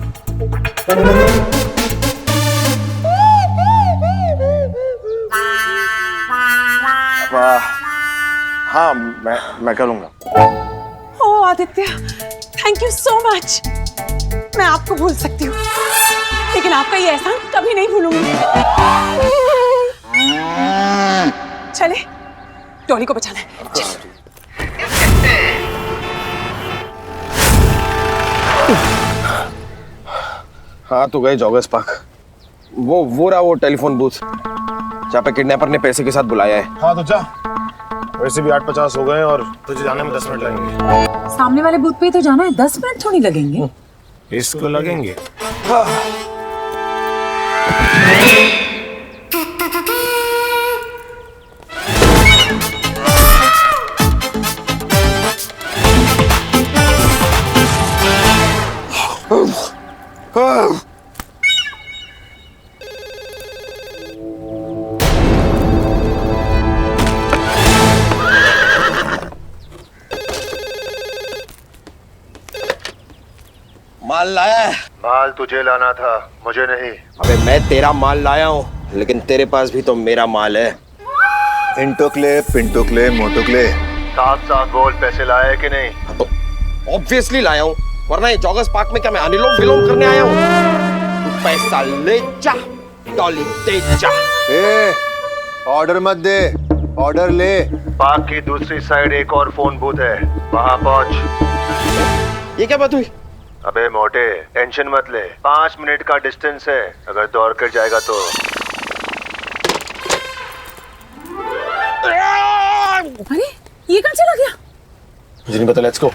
हाँ, मैं करूंगा। ओ Aditya, thank you so much. मैं आपको भूल सकती हूँ, लेकिन आपका ये एहसान कभी नहीं भूलूंगी। चले, डॉली को बचाना है। चल। हाँ तो गए जॉगर्स पार्क। वो रहा वो टेलीफोन बूथ जहाँ पे किडनैपर ने पैसे के साथ बुलाया है। हाँ तो जा, वैसे भी 8:50 हो गए और तुझे जाने में 10 मिनट लगेंगे। सामने वाले बूथ पे ही तो जाना है, 10 मिनट थोड़ी लगेंगे। इसको लगेंगे। माल लाया है? माल तुझे लाना था, मुझे नहीं। अबे मैं तेरा माल लाया हूँ, लेकिन तेरे पास भी तो मेरा माल है। इंटोक्ले, पिंटोक्ले, मोटोक्ले, साफ साफ बोल, पैसे लाए है कि नहीं? तो ऑब्वियसली लाया हूँ, वरना ये जॉगर्स पार्क में क्या मैं अनुलोम विलोम करने आया हूँ? तू पैसा ले जा, डॉली दे जा। ए, ऑर्डर मत दे, ऑर्डर ले। पार्क की दूसरी साइड एक और फोन बूथ है, वहाँ पहुँच। ये क्या बात हुई? अबे मोटे, टेंशन मत ले, 5 मिनट का डिस्टेंस है, अगर दौड़ कर जाएगा तो। अरे ये कहाँ चला गया? मुझे नहीं पता, लेट्स गो।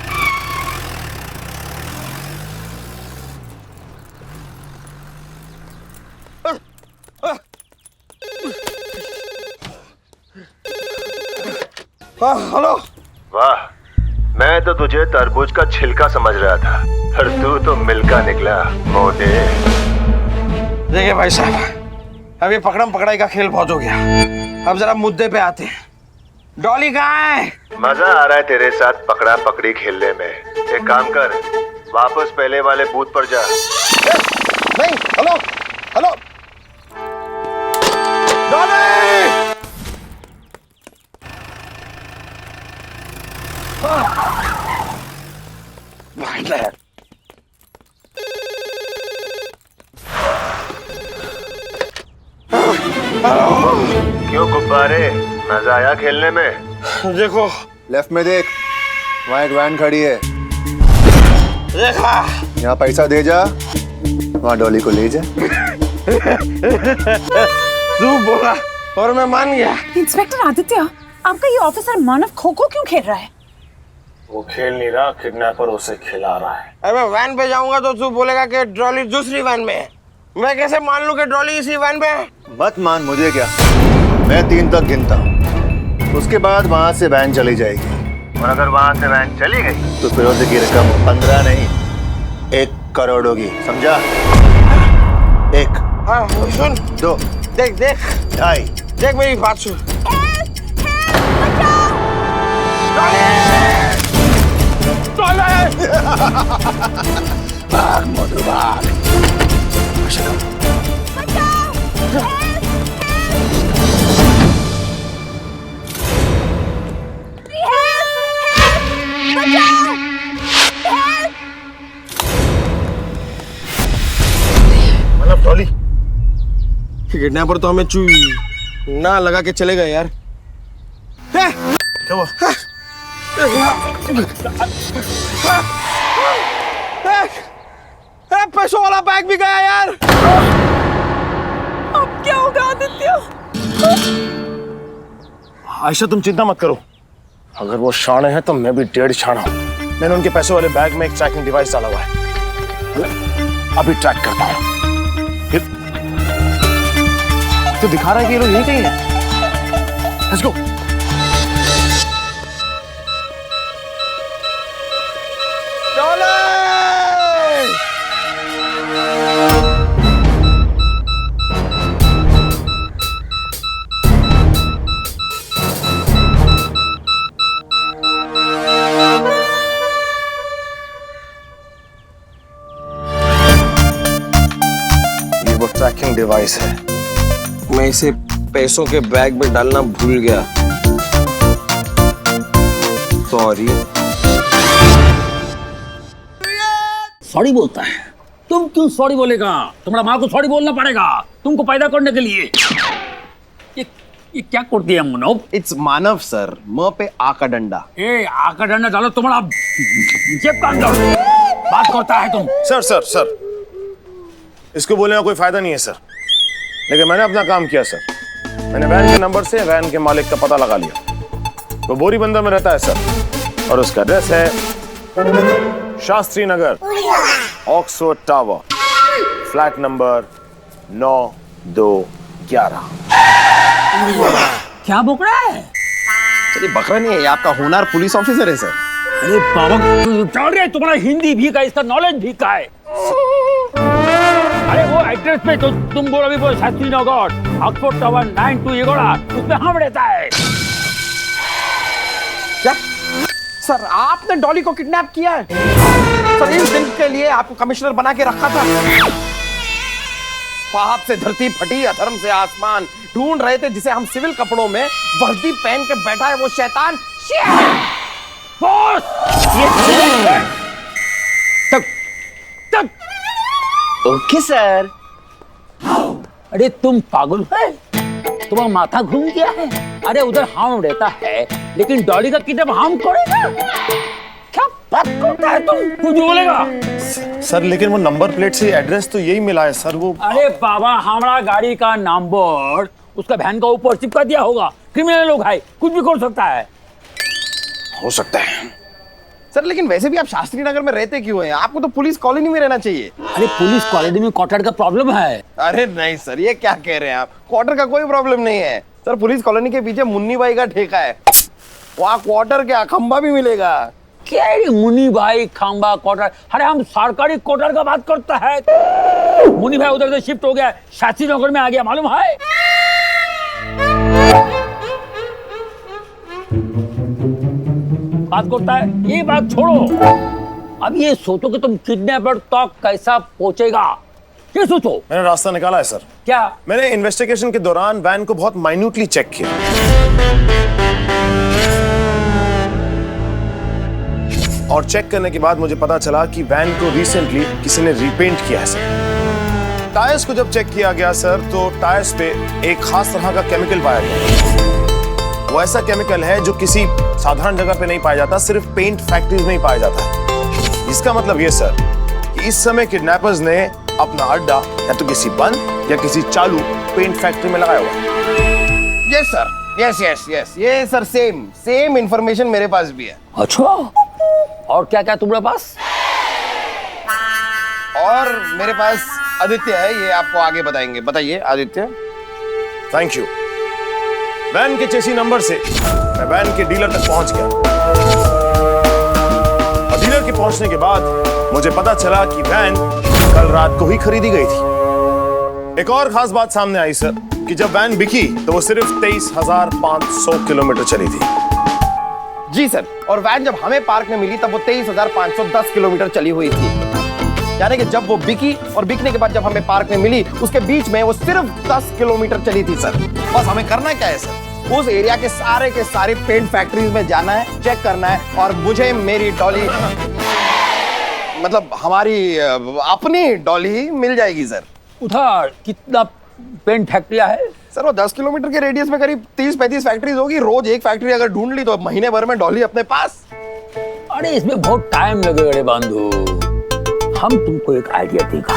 हेलो। वाह, मैं तो तुझे तरबूज का छिलका समझ रहा था, पर तू तो मिल्का निकला मोटे। देखिए भाई साहब, अभी पकड़म पकड़ाई का खेल बहुत हो गया, अब जरा मुद्दे पे आते हैं। डॉली कहाँ है? मजा आ रहा है तेरे साथ पकड़ा पकड़ी खेलने में। एक काम कर, वापस पहले वाले बूथ पर जा। नहीं, हेलो हेलो डॉली। क्यों गुब्बारे, मजा आया खेलने में? देखो लेफ्ट में देख, वहाँ एक वैन खड़ी है। देखा? यहाँ पैसा दे जा, वहाँ डॉली को ले जा। तू बोला और मैं मान गया। इंस्पेक्टर आदित्य, आपका ये ऑफिसर मानव खो-खो क्यों खेल रहा है? वो खेल नहीं रहा, किडनैपर उसे खिला रहा है। अबे वैन पे जाऊंगा तो तू बोलेगा कि डॉली दूसरी वैन में है। मैं कैसे मान लूं कि डॉली इसी वैन पे है? मत मान, मुझे क्या, मैं 3 तक गिनता हूँ, उसके बाद वहाँ से वैन चली जाएगी। और अगर वहाँ से वैन चली गई तो फिरोजे की रकम 15 नहीं 1 करोड़ होगी, समझा? 1, हाँ सुन, 2, देख देख 2.5, देख मेरी बात सुन। भाग मोटू भाग। मतलब डॉली, किडनैपर तो हमें चू ना लगा के चले गए यार। क्या हुआ? पैसों वाला बैग भी गया यार। अब क्या होगा आदित्य? आयशा तुम चिंता मत करो, अगर वो शाणे हैं तो मैं भी 1.5 शाना हूं। मैंने उनके पैसों वाले बैग में एक ट्रैकिंग डिवाइस डाला हुआ है, अभी ट्रैक करता हूं। तो दिखा रहा है कि ये लोग यहीं कहीं हैं। Let's go. ये वो ट्रैकिंग डिवाइस है, मैं इसे पैसों के बैग में डालना भूल गया, सॉरी। सॉरी बोलता है? तुम क्यों सॉरी बोलेगा? तुम्हारा माँ को सॉरी बोलना पड़ेगा तुमको पैदा करने के लिए। ये क्या कर दिया मनोब? इट्स मानव सर, म पे आ का डंडा। ए आ का डंडा डालो तुम्हारा जेब का अंदर। बात करता है तुम? सर सर सर, इसको बोलने का कोई फायदा नहीं है सर, लेकिन मैंने अपना काम किया सर। मैंने वैन के नंबर से वैन के मालिक का पता लगा लिया। वो बोरी बंदर में रहता है सर, और उसका एड्रेस है Shastri Nagar, Oxford tower, flat number 9211। क्या बक रहा है? चलिए बकरा नहीं है, ये आपका होनहार पुलिस ऑफिसर है सर। अरे बाबा जान रहे तुम्हारा हिंदी भी का, इसका नॉलेज भी का है। अरे वो एड्रेस पे तो तुम बोल अभी बोल शास्त्री नगर, ऑक्सफोर्ड टावर 9211, उसमें हम रहता है। क्या सर आपने डॉली को किडनैप किया है? सर इस दिन के लिए आपको कमिश्नर बना के रखा था। पाप से धरती फटी, अधर्म से आसमान, ढूंढ रहे थे जिसे हम सिविल कपड़ों में वर्दी पहन के बैठा है वो शैतान। बॉस ये तक तक ओके सर। अरे तुम पागल है, तुम्हारा माथा घूम गया है? अरे उधर हम रहता है, लेकिन डॉली का किडनैप हम करेगा? क्या बात करता है तुम? कुछ बोलेगा? सर लेकिन वो नंबर प्लेट से एड्रेस तो यही मिला है सर। वो अरे बाबा हमारा गाड़ी का नंबर उसका वैन का ऊपर चिपका दिया होगा। क्रिमिनल लोग है, कुछ भी कर सकता है। हो सकता है सर, लेकिन वैसे भी आप शास्त्री नगर में रहते क्यों हैं? आपको तो पुलिस कॉलोनी में रहना चाहिए। अरे पुलिस कॉलोनी में क्वार्टर का प्रॉब्लम है। अरे नहीं सर, ये क्या कह रहे हैं आप? क्वार्टर का कोई प्रॉब्लम नहीं है सर। पुलिस कॉलोनी के पीछे मुन्नी भाई का ठेका है, वहाँ क्वार्टर क्या खंबा भी मिलेगा। क्या मुन्नी भाई खंबा क्वार्टर? अरे हम सरकारी क्वार्टर का बात करता है। मुन्नी भाई उधर से शिफ्ट हो गया, शास्त्री नगर में आ गया, मालूम है? बात करता है, ये बात छोड़ो। अब ये सोचो कि तुम किडनैपर तक कैसा पहुंचेगा, ये सोचो। मैंने रास्ता निकाला है सर। क्या? मैंने इन्वेस्टिगेशन के दौरान वैन को बहुत माइन्यूटली चेक किया, और चेक करने के बाद मुझे पता चला कि वैन को रिसेंटली किसी ने रीपेंट किया है सर। टायर्स को जब चेक किया गया सर, तो टायर्स पे एक खास तरह का केमिकल पाया गया। वो ऐसा केमिकल है जो किसी साधारण जगह पे नहीं पाया जाता, सिर्फ पेंट फैक्ट्रीज में ही पाया जाता है। इसका मतलब ये सर कि इस समय किडनैपर्स ने अपना अड्डा या तो किसी बंद या किसी चालू पेंट फैक्ट्री में लगाया हुआ है। Yes sir, yes yes yes, ये सर सेम इंफॉर्मेशन मेरे पास भी है। अच्छा, और क्या क्या तुम्हारे पास? और मेरे पास आदित्य है, ये आपको आगे बताएंगे। बताइए आदित्य। Thank you. वैन के चेसी नंबर से मैं वैन के डीलर तक पहुंच गया, और डीलर के पहुंचने के बाद मुझे पता चला कि वैन कल रात को ही खरीदी गई थी। एक और खास बात सामने आई सर कि जब वैन बिकी तो वो सिर्फ 23,500 किलोमीटर चली थी। जी सर, और वैन जब हमें पार्क में मिली तब वो 23,510 किलोमीटर चली हुई थी। यानी कि जब वो बिकी और बिकने के बाद जब हमें पार्क में मिली, उसके बीच में वो सिर्फ 10 किलोमीटर चली थी सर। बस हमें करना क्या है सर? उस एरिया के सारे पेंट फैक्ट्रीज में जाना है, चेक करना है, और मुझे मेरी डॉली, मतलब हमारी अपनी डॉली मिल जाएगी सर। उधर कितना पेंट फैक्ट्रिया है सर? वो 10 किलोमीटर के रेडियस में करीब 30-35 फैक्ट्रीज होगी। रोज एक फैक्ट्री अगर ढूंढ ली तो महीने भर में डॉली अपने पास। अरे इसमें बहुत टाइम लगेगा रे बंधु, हम तुमको एक आइडिया देगा।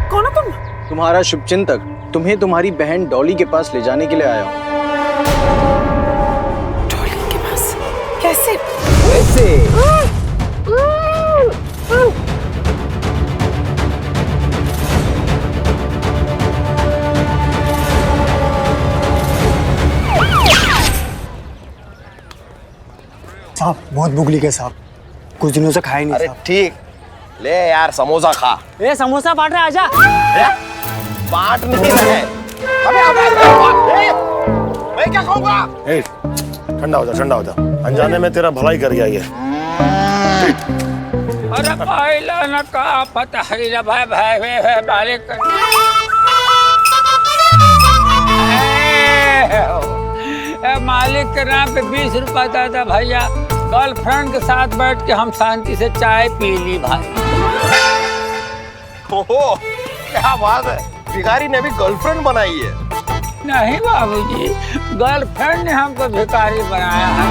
कौन हो तुम? तुम्हारा शुभचिंतक, तुम्हें तुम्हारी बहन डॉली के पास ले जाने के लिए आया हूँ। डॉली के पास? कैसे? कैसे? साहब बहुत भूख लगी है साहब, कुछ दिनों से खाया नहीं। अरे ठीक, ले यार समोसा खा। ए समोसा बांट रहा, आजा। बांट नहीं रहा है। अबे मैं क्या खाऊंगा? ठंडा हो जा, अनजाने में तेरा भलाई कर गया ये। अरे पहला न का पता है ना भाई मालिक। मालिक के नाम पे 20 रुपया था भैया, गर्लफ्रेंड के साथ बैठ के हम शांति से चाय पी ली भाई। ओहो, क्या बात है, भिखारी ने भी गर्लफ्रेंड बनाई है। नहीं बाबूजी, गर्लफ्रेंड ने हमको भिखारी बनाया है।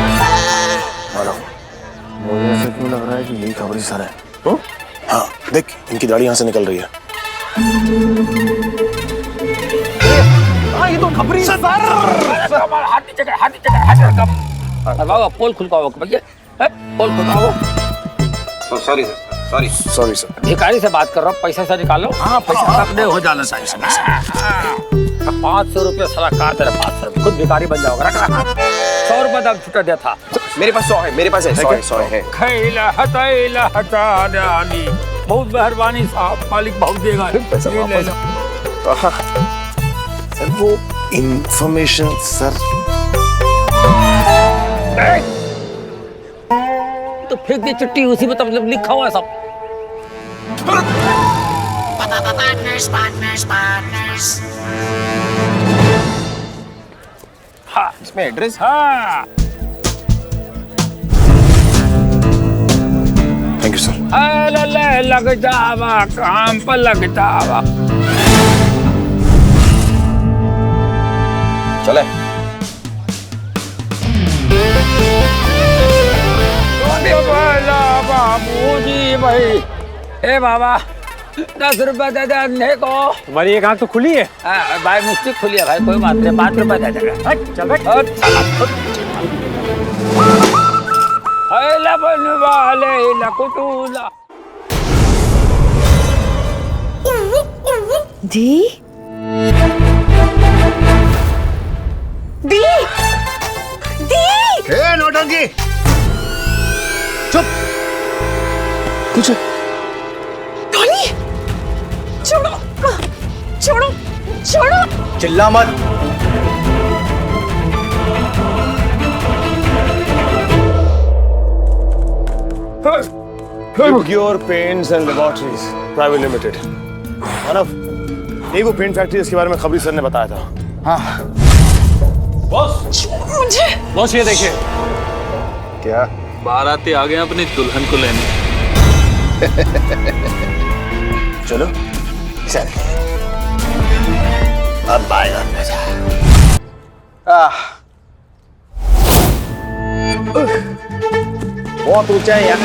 मुझे ऐसा क्यों लग रहा है कि यही खबरी सर है? हाँ, देख इनकी दाढ़ी यहाँ से निकल रही है। हाँ, ये तो खबरी सर। हाथ नीचे कर, हाथ नीचे कर, हाथ नीचे कर। बाबा पोल खुलवाओ भैया, पोल खुलवाओ। Sorry sir, sorry sir. भिखारी से बात कर रहा हूँ, पैसा से निकालो। हाँ, पैसा अपने हो जाना चाहिए। 500 रुपये साला कहा तेरे 500 रुपये, खुद भिखारी बन जाओगे। रख रहा 100 रुपये दाम छुट्टा दिया था। मेरे पास 100 है, मेरे पास है 100 है। खैला हटा डाली, बहुत मेहरबानी साहब, मालिक बहुत देगा। ये ले लो। सर वो इंफॉर्मेशन सर। तो फेंक दी चिट्ठी, उसी में तब लिखा हुआ है सब। हाँ, इसमें एड्रेस। हाँ, थैंक यू सर। लग जावा काम पर, लग जावा। चले। बाबूजी भाई, ए बाबा 10 रुपए दे दे अंधे को। तुम्हारी एक आंख तो खुली है। भाई मिस्टेक खुली है भाई, कोई बात नहीं, 5 रुपए दे देगा। चल बैठ। बनवाले लकुटूला। दी दी दी। नौटंकी चुप। कुछ डॉली, छोड़ो छोड़ो छोड़ो। चिल्ला मत। Pure Paints and Laboratories Private Limited। मानव, यही वो पेंट फैक्ट्री जिसके बारे में खबरी सर ने बताया था। हाँ बॉस, मुझे बॉस ये देखिए, क्या बाराती आ गए अपनी दुल्हन को लेने। चलो चल, अब आएगा मजा। बहुत ऊंचा है यार।